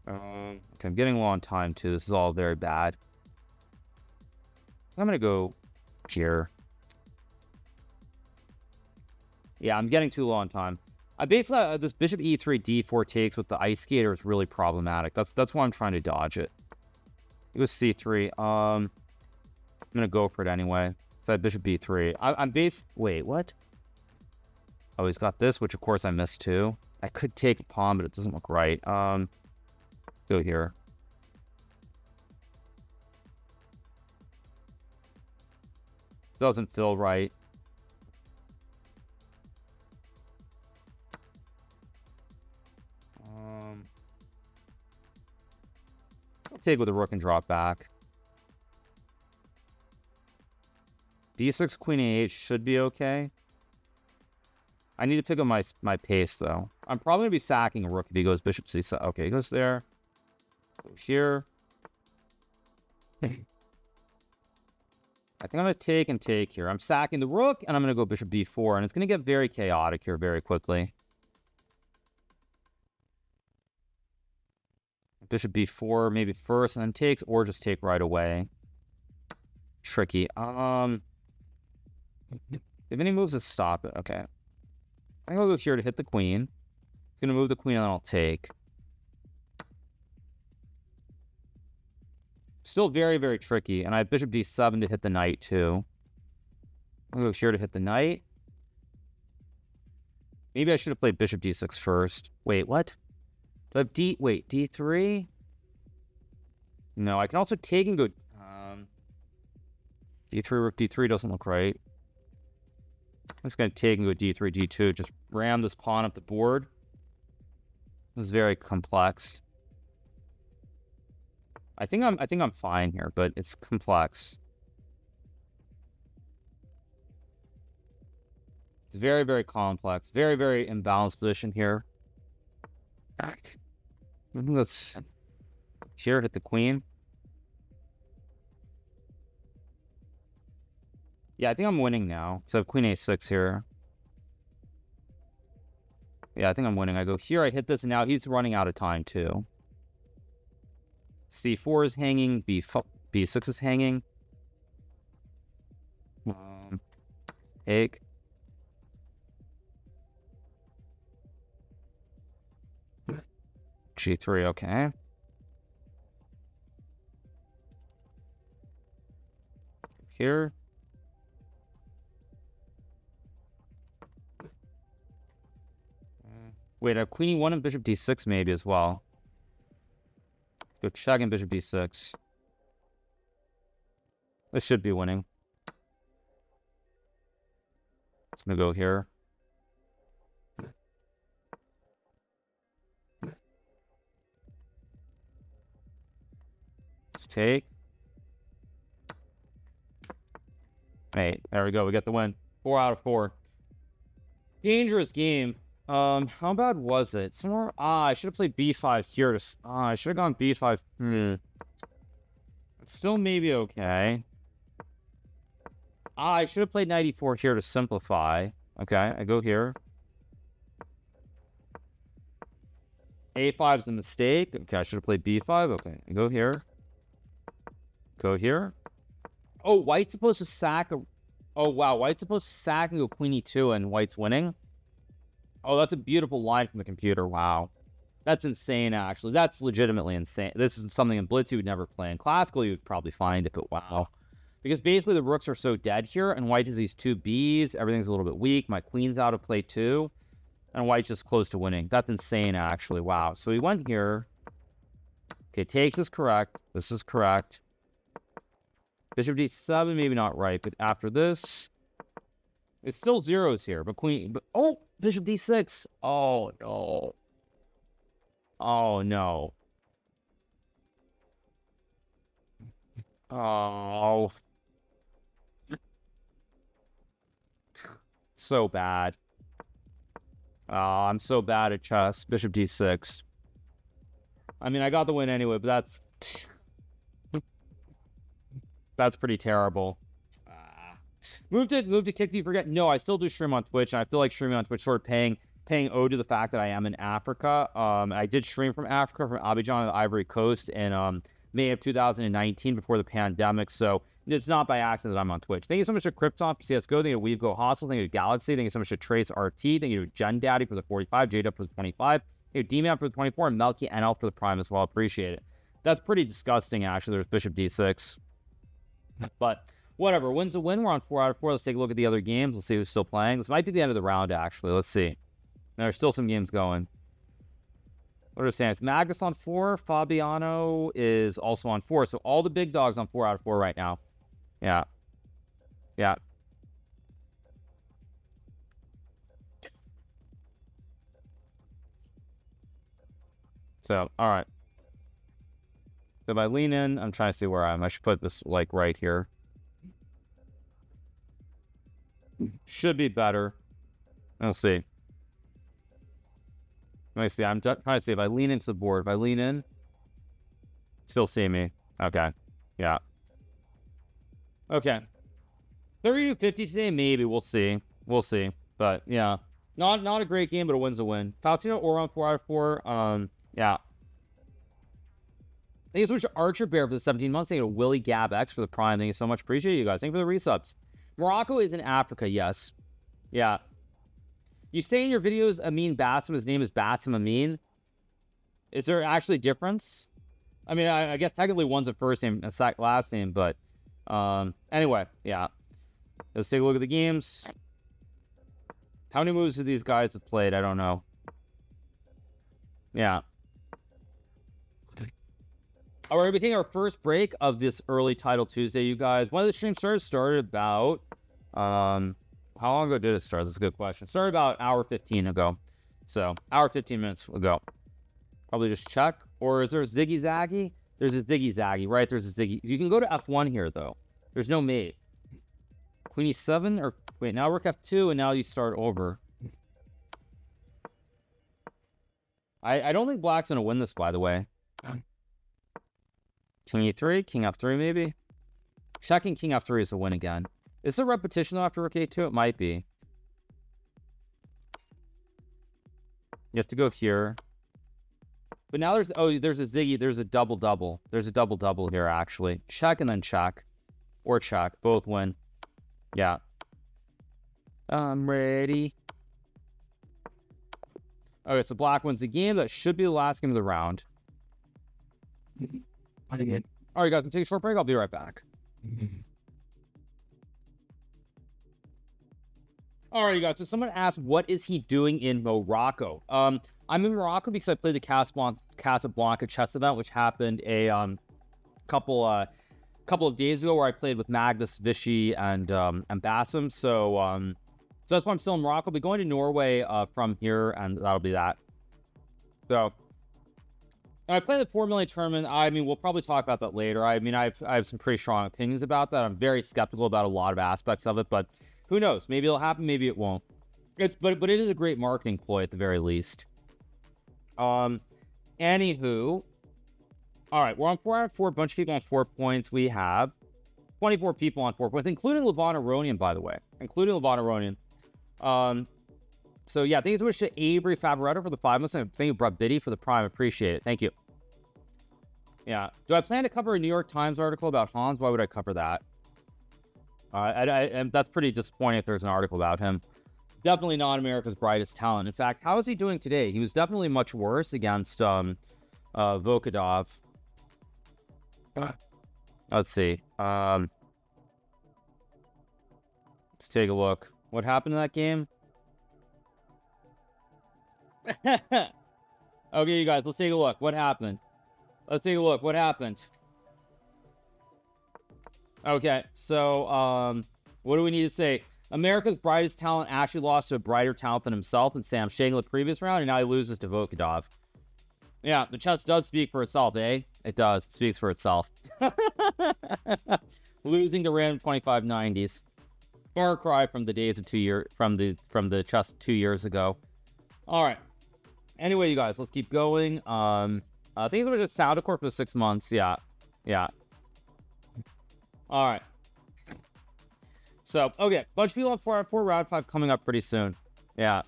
Okay, I'm getting low on time too. This is all very bad. I'm gonna go here. Yeah, I'm getting too low on time. I basically this bishop e3 d4 takes with the ice skater is really problematic. That's why I'm trying to dodge it. It goes c3. I'm gonna go for it anyway. So I have bishop b3. Wait, what? Oh, he's got this, which of course I missed too. I could take a pawn, but it doesn't look right. Go here. Doesn't feel right. I'll take with the rook and drop back. d6, queen a8 should be okay. I need to pick up my pace, though. I'm probably going to be sacking a rook if he goes bishop c7. Okay, he goes there. Go here. I think I'm going to take and take here. I'm sacking the rook, and I'm going to go bishop b4, and it's going to get very chaotic here very quickly. Bishop b4 maybe first, and then takes, or just take right away. Tricky. If any moves to stop it, okay. I'm going to go here to hit the queen. It's going to move the queen, and then I'll take. Still very, very tricky. And I have bishop d7 to hit the knight, too. I'm going to go here to hit the knight. Maybe I should have played bishop d6 first. Wait, what? Do I have d3? No, I can also take and go... d3, rook d3 doesn't look right. I'm just going to take and go d3, d2. Just ram this pawn up the board. This is very complex. I think I'm fine here, but it's complex. It's very, very complex. Very, very imbalanced position here. Let's here hit the queen. Yeah, I think I'm winning now. So I have queen a6 here. Yeah, I think I'm winning. I go here, I hit this, and now he's running out of time too. c4 is hanging, b6 is hanging. Take. g3, okay. Here. Wait, I have queen e1 and bishop d6 maybe as well. Go check and bishop b6. This should be winning. It's gonna go here. Let's take. Hey, there we go. We get the win. 4 out of 4. Dangerous game. How bad was it? Somewhere. I should have played b5 here. I should have gone b5. It's still maybe okay. I should have played knight e4 here to simplify. Okay, I go here. a5 is a mistake. Okay, I should have played b5. Okay, I go here. Go here. Oh, white's supposed to sack. Oh, wow. White's supposed to sack and go queen e2, and white's winning. Oh, that's a beautiful line from the computer. Wow. That's insane, actually. That's legitimately insane. This is something in Blitz you would never play. In Classical, you would probably find it, but wow. Because basically the rooks are so dead here, and white has these two Bs. Everything's a little bit weak. My queen's out of play too. And white's just close to winning. That's insane, actually. Wow. So he went here. Okay, takes is correct. This is correct. Bishop d7, maybe not right, but after this, it's still zeros here. But queen, oh, bishop d6. Oh, no. Oh, no. Oh. So bad. Oh, I'm so bad at chess. Bishop d6. I mean, I got the win anyway, but that's pretty terrible. Move to Kick You Forget. No, I still do stream on Twitch, and I feel like streaming on Twitch sort of paying ode to the fact that I am in Africa. I did stream from Africa, from Abidjan on the Ivory Coast in May of 2019 before the pandemic, so it's not by accident that I'm on Twitch. Thank you so much to Krypton for CSGO. Thank you to WeaveGo Hostel. Thank you to Galaxy. Thank you so much to Trace RT. Thank you to Jen Daddy for the 45, J-Dub for the 25, thank you to D-Man for the 24, and Melky NL for the Prime as well. Appreciate it. That's pretty disgusting, actually. There's Bishop D6. But whatever. Win's a win. We're on 4 out of 4. Let's take a look at the other games. Let's see who's still playing. This might be the end of the round, actually. Let's see. There's still some games going. What are the stands? Magnus on 4. Fabiano is also on 4. So all the big dogs on 4 out of 4 right now. Yeah. Yeah. So, all right. So if I lean in, I'm trying to see where I am. I should put this, like, right here. Should be better. We'll see. Let me see. I'm trying to see if I lean into the board. If I lean in, still see me. Okay. Yeah. Okay. 32-50 today, maybe. We'll see. We'll see. But, yeah. Not a great game, but a win's a win. Faustino, Oron, 4 out of 4. Yeah. Thank you so much to Archer Bear for the 17 months. Thank you to Willie Gab X for the Prime. Thank you so much. Appreciate you guys. Thank you for the resubs. Morocco is in Africa, yes. Yeah. You say in your videos Amin Bassem, his name is Bassem Amin. Is there actually a difference? I mean, I guess technically one's a first name, a last name, but anyway, yeah. Let's take a look at the games. How many moves do these guys have played? I don't know. Yeah. All right, we're taking our first break of this early Title Tuesday, you guys. When did the stream started about, how long ago did it start? That's a good question. Started about an hour 15 ago. So, hour 15 minutes ago. Probably just check. Or is there a Ziggy Zaggy? There's a Ziggy Zaggy, right? There's a Ziggy. You can go to F1 here, though. There's no mate. Queen E7, or wait, now rook F2, and now you start over. I don't think black's gonna win this, by the way. King E3, King F3, maybe? Checking King F3 is a win again. Is there a repetition, though, after rook A2? It might be. You have to go here. But now there's a Ziggy, there's a double-double. There's a double-double here, actually. Check and then check. Or check. Both win. Yeah. I'm ready. Okay, so black wins the game. That should be the last game of the round. All right, guys, I'm going to take a short break. I'll be right back. All right, you guys. So someone asked, what is he doing in Morocco? I'm in Morocco because I played the Casablanca chess event, which happened a couple of days ago, where I played with Magnus, Vichy, and Bassem. So that's why I'm still in Morocco. I'll be going to Norway from here, and that'll be that. So I played the 4 million tournament. I mean, we'll probably talk about that later. I mean, I have some pretty strong opinions about that. I'm very skeptical about a lot of aspects of it, but who knows? Maybe it'll happen, maybe it won't. But it is a great marketing ploy at the very least. Anywho, all right, we're on 4 out of 4. A bunch of people on 4 points. We have 24 people on 4 points, including Levon Aronian, by the way. Including Levon Aronian. So, yeah, thank you so much to Avery Favaretto for the 5 months. And thank you, Brad Biddy, for the Prime. Appreciate it. Thank you. Yeah. Do I plan to cover a New York Times article about Hans? Why would I cover that? And that's pretty disappointing if there's an article about him. Definitely not America's brightest talent. In fact, how is he doing today? He was definitely much worse against Volkadov. Let's see. Let's take a look. What happened in that game? Okay, you guys, let's take a look. What happened? Let's take a look. What happened? Okay, so, what do we need to say? America's brightest talent actually lost to a brighter talent than himself and Sam Shangle the previous round, and now he loses to Volkadov. Yeah, the chess does speak for itself, eh? It does. It speaks for itself. Losing to random 2590s. Far cry from the days of from the chess 2 years ago. All right. Anyway, you guys, let's keep going. I think it was just Soundacor for 6 months. Yeah. Yeah. All right. So, okay. Bunch of people on 4 out of 4. Round 5 coming up pretty soon. Yeah.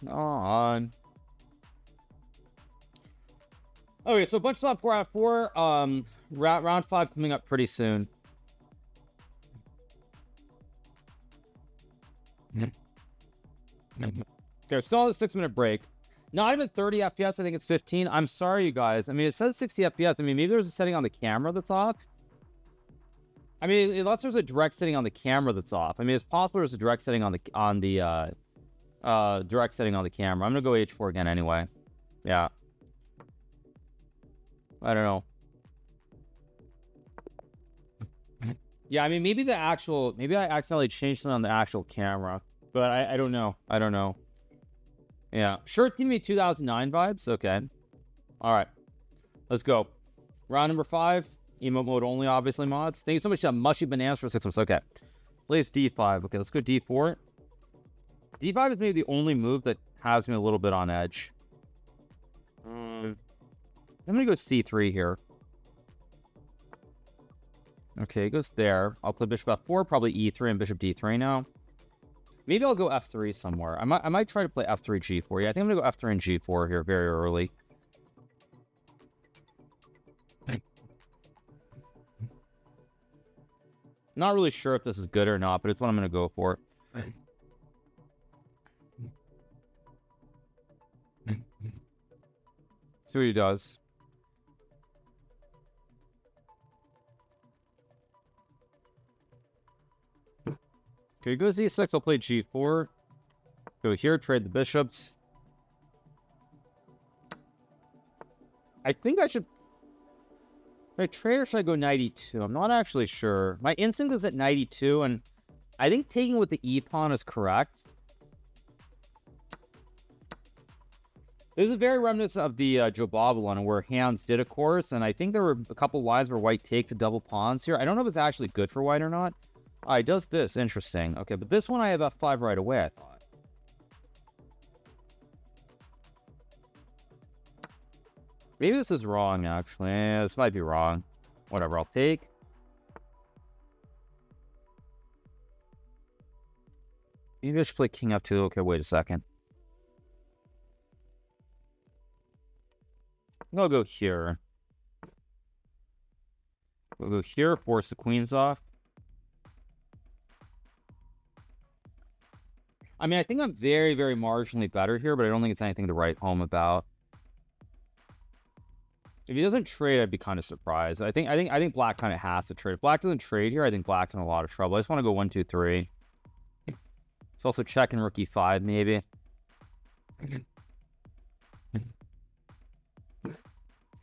On. Okay, so a bunch of 4 out of 4. Round 5 coming up pretty soon. Okay, still on the 6-minute break. Not even 30 FPS, I think it's 15. I'm sorry, you guys. I mean, it says 60 FPS. I mean, maybe there's a setting on the camera that's off. I mean, unless there's a direct setting on the camera that's off. I mean, it's possible there's a direct setting on the direct setting on the camera. I'm gonna go H4 again anyway. Yeah. I don't know. Yeah, I mean, maybe I accidentally changed something on the actual camera, but I don't know. I don't know. Yeah, sure, it's giving me 2009 vibes. Okay. All right. Let's go. Round number 5. Emote mode only, obviously, mods. Thank you so much to Mushy Bananas for 6 months. Okay. Plays D5. Okay, let's go D4. D5 is maybe the only move that has me a little bit on edge. I'm going to go C3 here. Okay, it goes there. I'll play bishop f4, probably e3 and bishop d3 now. Maybe I'll go f3 somewhere. I might try to play f3 g4. Yeah, I think I'm gonna go f3 and g4 here very early. Not really sure if this is good or not, but it's what I'm gonna go for. See what he does. Okay, goes e6. I'll play g4. Go here, trade the bishops. I think I should... Should I trade or should I go knight e2? I'm not actually sure. My instinct is at knight e2, and I think taking with the e-pawn is correct. This is very reminiscent of the Jobaba one, where hands did a course, and I think there were a couple lines where white takes a double pawns here. I don't know if it's actually good for white or not. He does this. Interesting. Okay, but this one I have f5 right away, I thought. Maybe this is wrong, actually. This might be wrong. Whatever, I'll take. Maybe I should play king f2. Okay, wait a second. I'll go here. We'll go here, force the queens off. I mean, I think I'm very, very marginally better here, but I don't think it's anything to write home about. If he doesn't trade, I'd be kind of surprised. I think black kind of has to trade. If black doesn't trade here, I think black's in a lot of trouble. I just want to go 1, 2, 3. It's also checking rook e5, maybe.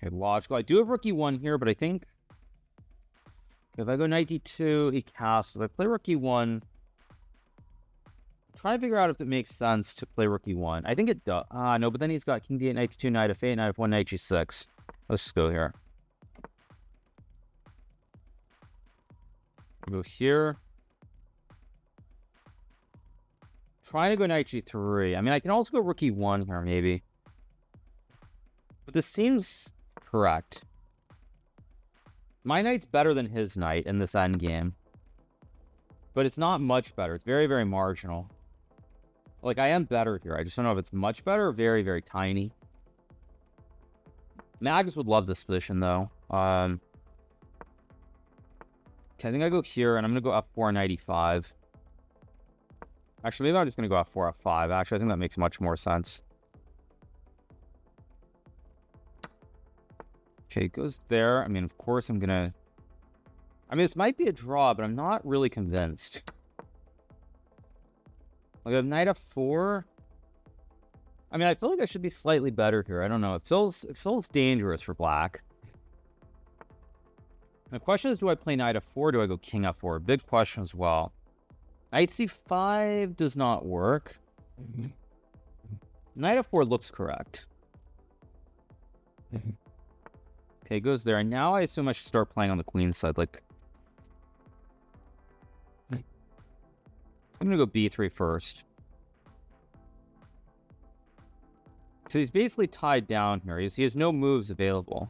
Okay, logical. I do have rook e1 here, but I think if I go knight d2, he castles. If I play rook e1, try to figure out if it makes sense to play rook e1. I think it does. No, but then he's got king d8, knight d2, knight f8, knight f1, knight g6. Let's just go here. Go here. Trying to go knight g3. I mean, I can also go rook e1 here, maybe. But this seems correct. My knight's better than his knight in this endgame. But it's not much better. It's very, very marginal. Like, I am better here. I just don't know if it's much better or very, very tiny. Magus would love this position, though. Okay, I think I go here, and I'm going to go f4, knight e5. Actually, maybe I'm just going to go f4, f5. Actually, I think that makes much more sense. Okay, it goes there. I mean, of course, I'm going to... I mean, this might be a draw, but I'm not really convinced. Like, a knight f4... I mean, I feel like I should be slightly better here. I don't know. It feels dangerous for black. The question is, do I play knight f4 or do I go king f4? Big question as well. Knight c5 does not work. Knight f4 looks correct. Okay, it goes there. And now I assume I should start playing on the queen side. Like, I'm going to go b3 first. Because he's basically tied down here. He has no moves available.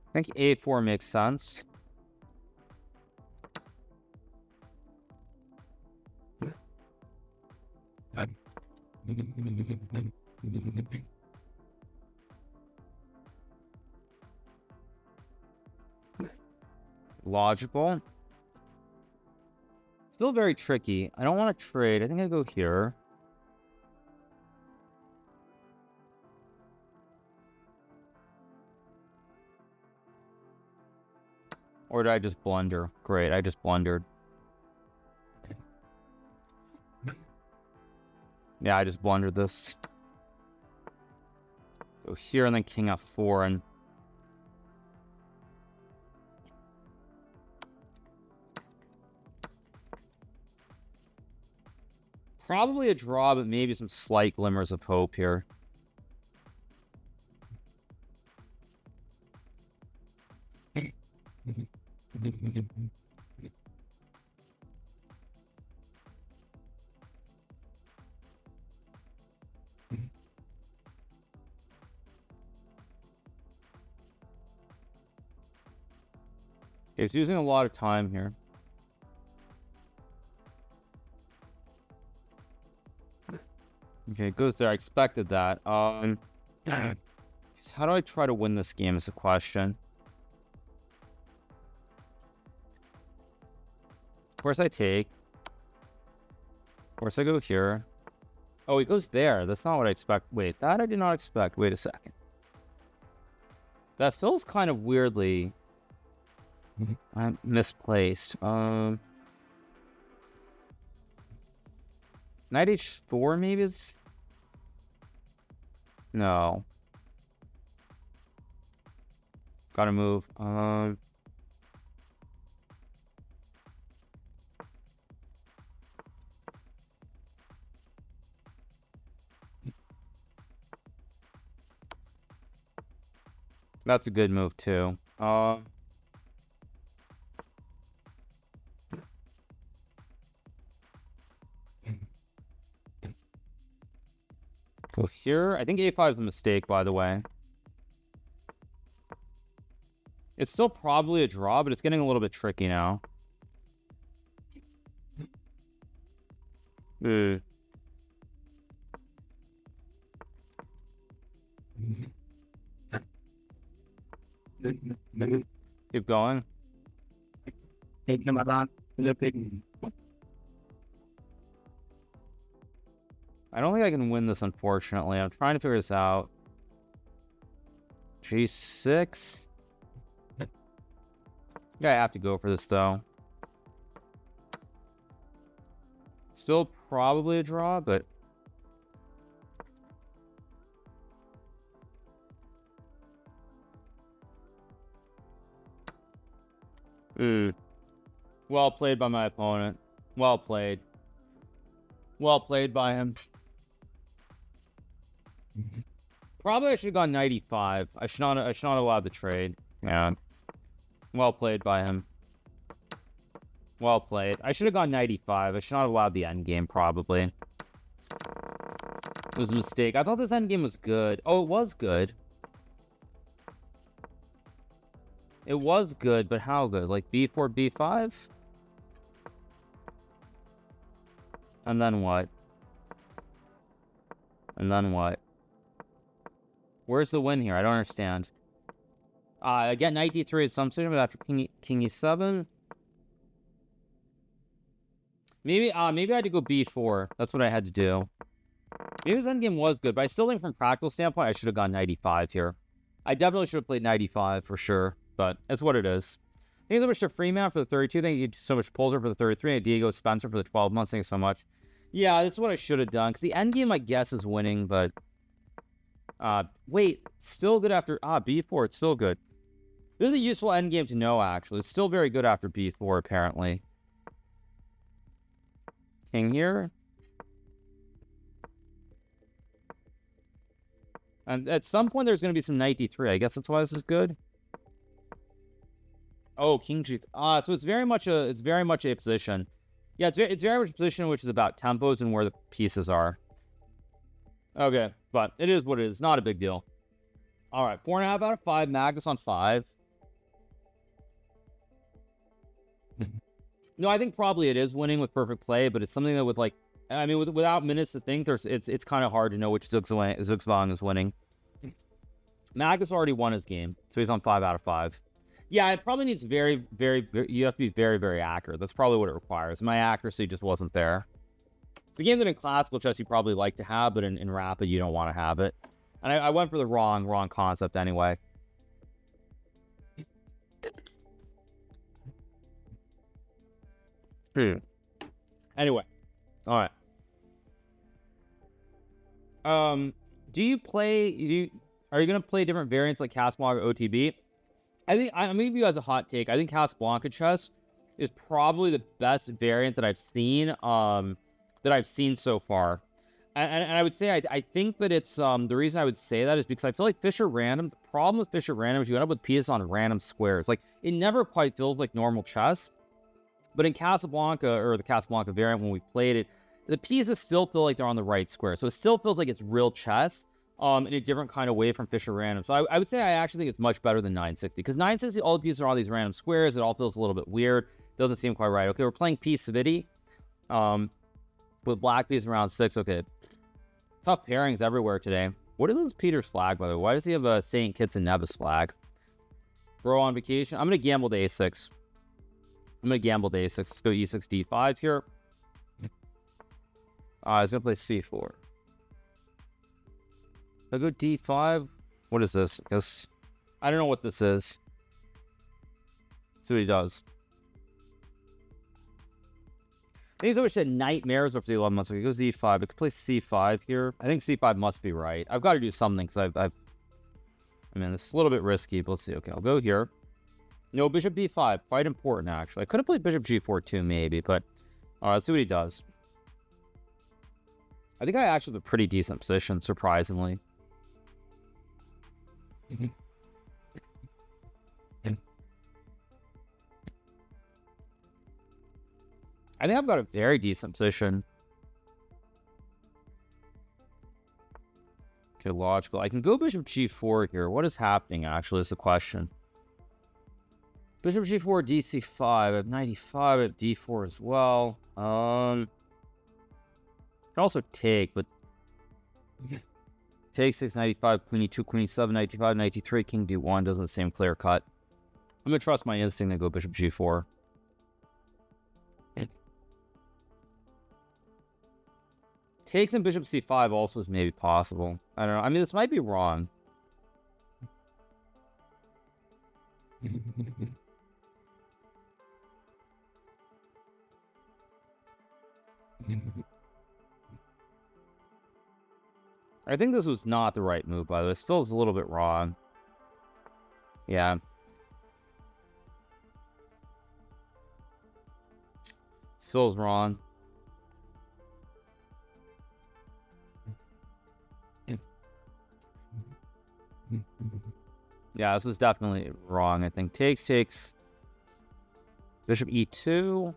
I think a4 makes sense. Logical. Still very tricky. I don't want to trade. I think I go here. Or did I just blunder? Great, I just blundered. Yeah, I just blundered this. Go here and then king f4 and... Probably a draw, but maybe some slight glimmers of hope here. He's using a lot of time here. Okay, it goes there. I expected that. How do I try to win this game is the question. Of course I take. Of course I go here. Oh, he goes there. That's not what I expect. Wait, that I did not expect. Wait a second. That feels kind of weirdly misplaced. Knight h4 maybe is... No. Gotta move. That's a good move too. Go here. I think a5 is a mistake, by the way. It's still probably a draw, but it's getting a little bit tricky now. Keep going. I don't think I can win this, unfortunately. I'm trying to figure this out. G6. Yeah, I have to go for this, though. Still probably a draw, but... Well played by my opponent. Well played. Well played by him. Probably I should have gone 95. I should not have allowed the trade. Yeah. Well played by him. Well played. I should have gone 95. I should not have allowed the endgame, probably. It was a mistake. I thought this endgame was good. Oh, it was good. It was good, but how good? Like b4, b5? And then what? And then what? Where's the win here? I don't understand. Again, knight d3 is something, but after king e7. Maybe I had to go b4. That's what I had to do. Maybe this endgame was good, but I still think from a practical standpoint, I should have gone 95 here. I definitely should have played 95 for sure, but it's what it is. Thank you so much to Freeman for the 32. Thank you so much, Polter, for the 33. And Diego Spencer for the 12 months. Thank you so much. Yeah, that's what I should have done. Because the endgame, I guess, is winning, but... wait. Still good after... b4. It's still good. This is a useful endgame to know, actually. It's still very good after b4, apparently. King here. And at some point, there's going to be some knight d3. I guess that's why this is good. Oh, king g. So it's very much a position. Yeah, it's very much a position which is about tempos and where the pieces are. Okay, but it is what it is. Not a big deal. All right, 4.5 out of 5. Magnus on 5. No, I think probably it is winning with perfect play, but it's something that with like, I mean, without minutes to think, it's kind of hard to know which Zugzwang is winning. Magnus already won his game, so he's on 5 out of 5. Yeah, it probably needs very, you have to be very, very accurate. That's probably what it requires. My accuracy just wasn't there. It's a game that in classical chess you probably like to have, but in rapid you don't want to have it. And I went for the wrong concept anyway. Anyway, all right. Do you play? Are you gonna play different variants like Casablanca or OTB? I think I'm gonna give you guys a hot take. I think Casablanca chess is probably the best variant that I've seen. So far, and I would say I think that it's the reason I would say that is because I feel like Fischer Random. The problem with Fischer Random is you end up with pieces on random squares. Like it never quite feels like normal chess. But in Casablanca, or the Casablanca variant, when we played it, the pieces still feel like they're on the right square. So it still feels like it's real chess. in a different kind of way from Fisher Random. So I would say I actually think it's much better than 960, because 960, all the pieces are all these random squares. It all feels a little bit weird. Doesn't seem quite right. Okay, we're playing Piece City with black piece around 6. Okay, tough pairings everywhere today. What is Peter's flag, by the way? Why does he have a St. Kitts and Nevis flag? Bro on vacation. I'm going to gamble to a6. Let's go e6, d5 here. He's going to play c4. I'll go d5. What is this? I guess I don't know what this is. Let's see what he does. I think he's always nightmares after the 11 months. So he goes e5. I could play c5 here. I think c5 must be right. I've got to do something because I mean, it's a little bit risky, but let's see. Okay, I'll go here. No, bishop b5. Quite important, actually. I could have played bishop g4 too, maybe, but all right, let's see what he does. I think I actually have a pretty decent position, surprisingly. I think I've got a very decent position. Okay, logical. I can go bishop g4 here. What is happening, actually, is the question. Bishop g4, dc5. I have 95. I have d4 as well. Can also take, but take 6, 95, queen e2, queen e7, 95, 93, king d1 doesn't seem clear cut. I'm gonna trust my instinct and go bishop g4. Takes and bishop c5 also is maybe possible. I don't know. I mean, this might be wrong. I think this was not the right move, by the way. This feels a little bit wrong. Yeah. Feels wrong. Yeah, this was definitely wrong. I think takes. Bishop e2.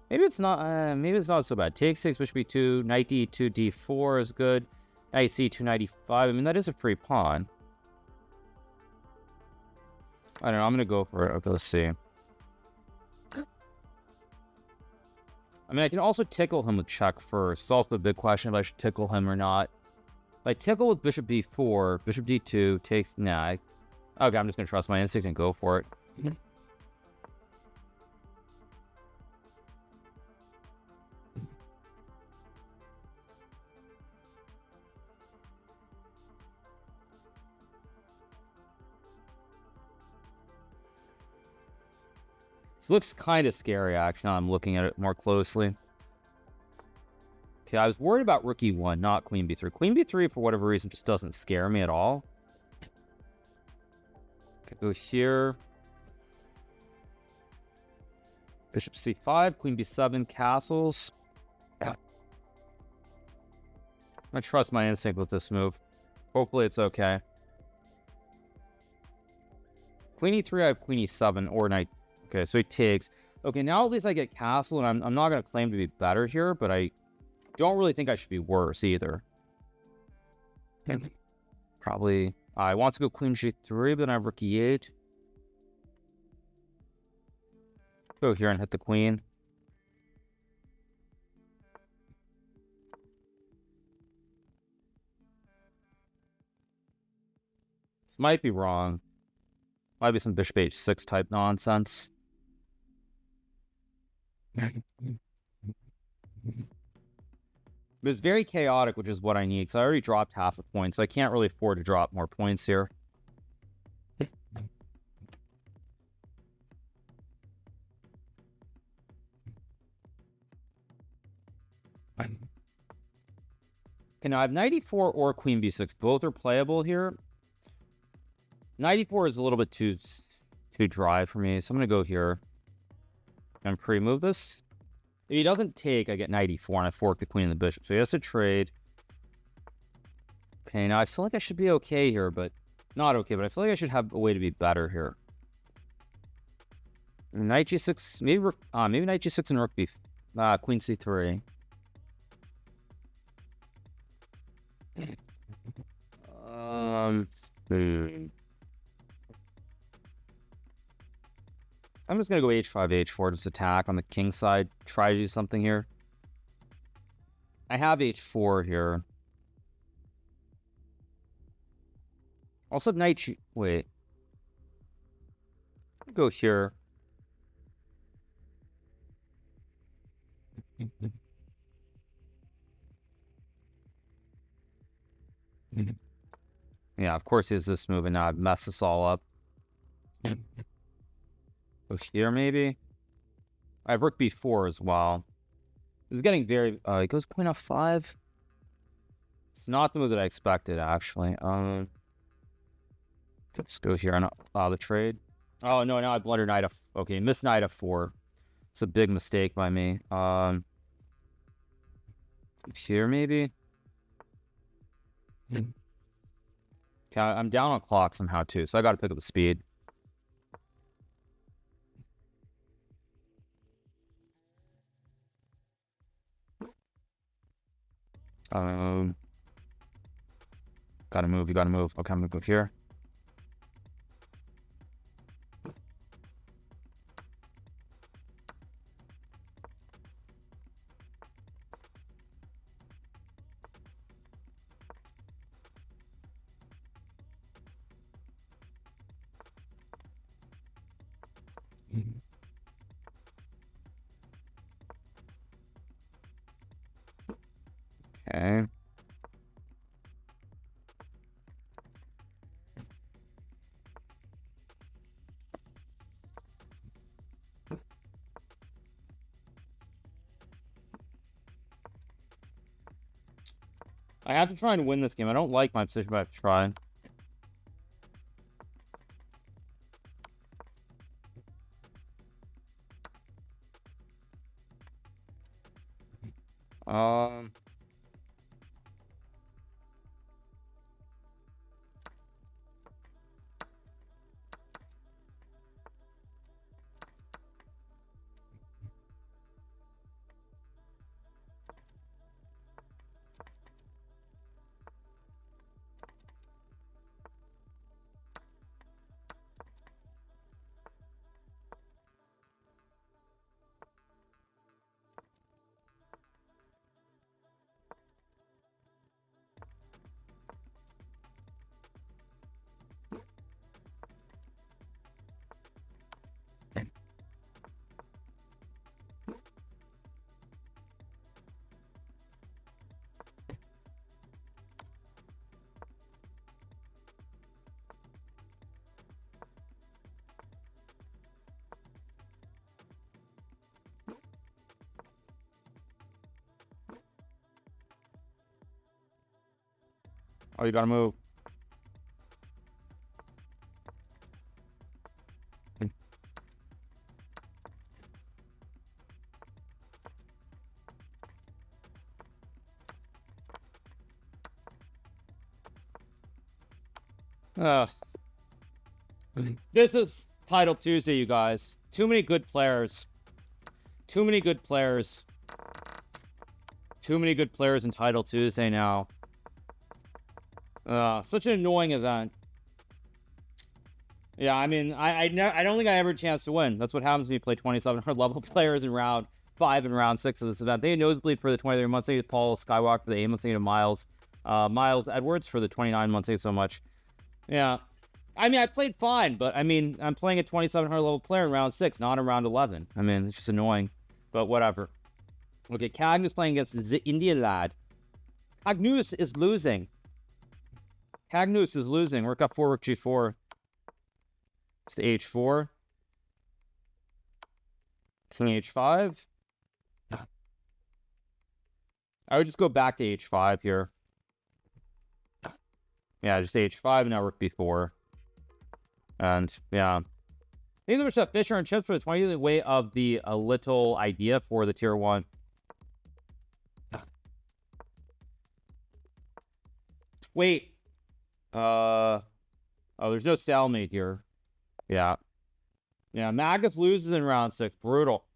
Maybe it's not. Maybe it's not so bad. Takes 6, bishop e2, knight d2, d4 is good. Knight c2, 95. I mean, that is a free pawn. I don't know. I'm gonna go for it. Okay, let's see. I mean, I can also tickle him with check first. It's also a big question if I should tickle him or not. If I tickle with bishop b4, bishop d2 takes... Nah. Okay, I'm just going to trust my instinct and go for it. This looks kind of scary, actually, now I'm looking at it more closely. Okay, I was worried about rook e1, not queen b3. Queen b3, for whatever reason, just doesn't scare me at all. Okay, go here. Bishop c5, queen b7, castles. Yeah. I'm going to trust my instinct with this move. Hopefully it's okay. Queen e3, I have queen e7, or knight. Okay, so he takes. Okay, now at least I get castle, and I'm not going to claim to be better here, but I don't really think I should be worse either. Probably. I want to go queen g3, but then I have rook e8. Go here and hit the queen. This might be wrong. Might be some bishop h6 type nonsense. But it's very chaotic, which is what I need. Because I already dropped half a point, so I can't really afford to drop more points here. Okay, now I have knight e4 or queen b6. Both are playable here. Knight e4 is a little bit too dry for me, so I'm going to go here and pre-move this. If he doesn't take, I get knight e4, and I fork the queen and the bishop. So he has to trade. Okay, now I feel like I should be okay here, but not okay. But I feel like I should have a way to be better here. Knight g6, maybe knight g6 and rook b, queen c3. I'm just gonna go h5, h4, just attack on the king side. Try to do something here. I have h4 here. Also, knight. Wait. Go here. Yeah, of course he has this move, and now I've messed this all up. Go here, maybe. I have rook b4 as well. This is getting very. It goes queen f5. It's not the move that I expected, actually. Just go here and allow the trade. Oh no! Now I blundered knight f. Okay, missed knight f4. It's a big mistake by me. Here maybe. Okay, I'm down on clock somehow too, so I got to pick up the speed. Gotta move. You gotta move. Okay, I'm gonna go here. Okay. I have to try and win this game. I don't like my position, but I have to try. Oh, you gotta move. This is Title Tuesday, you guys. Too many good players. Too many good players. Too many good players in Title Tuesday now. Such an annoying event. Yeah, I mean, I don't think I ever had a chance to win. That's what happens when you play 2700 level players in round 5 and round 6 of this event. They had Nosebleed for the 23 months. They had Paul Skywalker for the 8 months. They had Miles. Miles Edwards for the 29 months. Thank you so much. Yeah. I mean, I played fine, but I mean, I'm playing a 2700 level player in round 6, not in round 11. I mean, it's just annoying, but whatever. Okay, Cagnus playing against the Indian lad. Cagnus is losing. Cagnus is losing. Rook f4, rook g4. It's the h4. King h5. I would just go back to h5 here. Yeah, just h5 and now rook b4. And yeah, neither was Fisher and chips for the 20th way of the little idea for the tier 1. Wait. Oh, there's no stalemate here. Yeah. Yeah, Magnus loses in round 6. Brutal.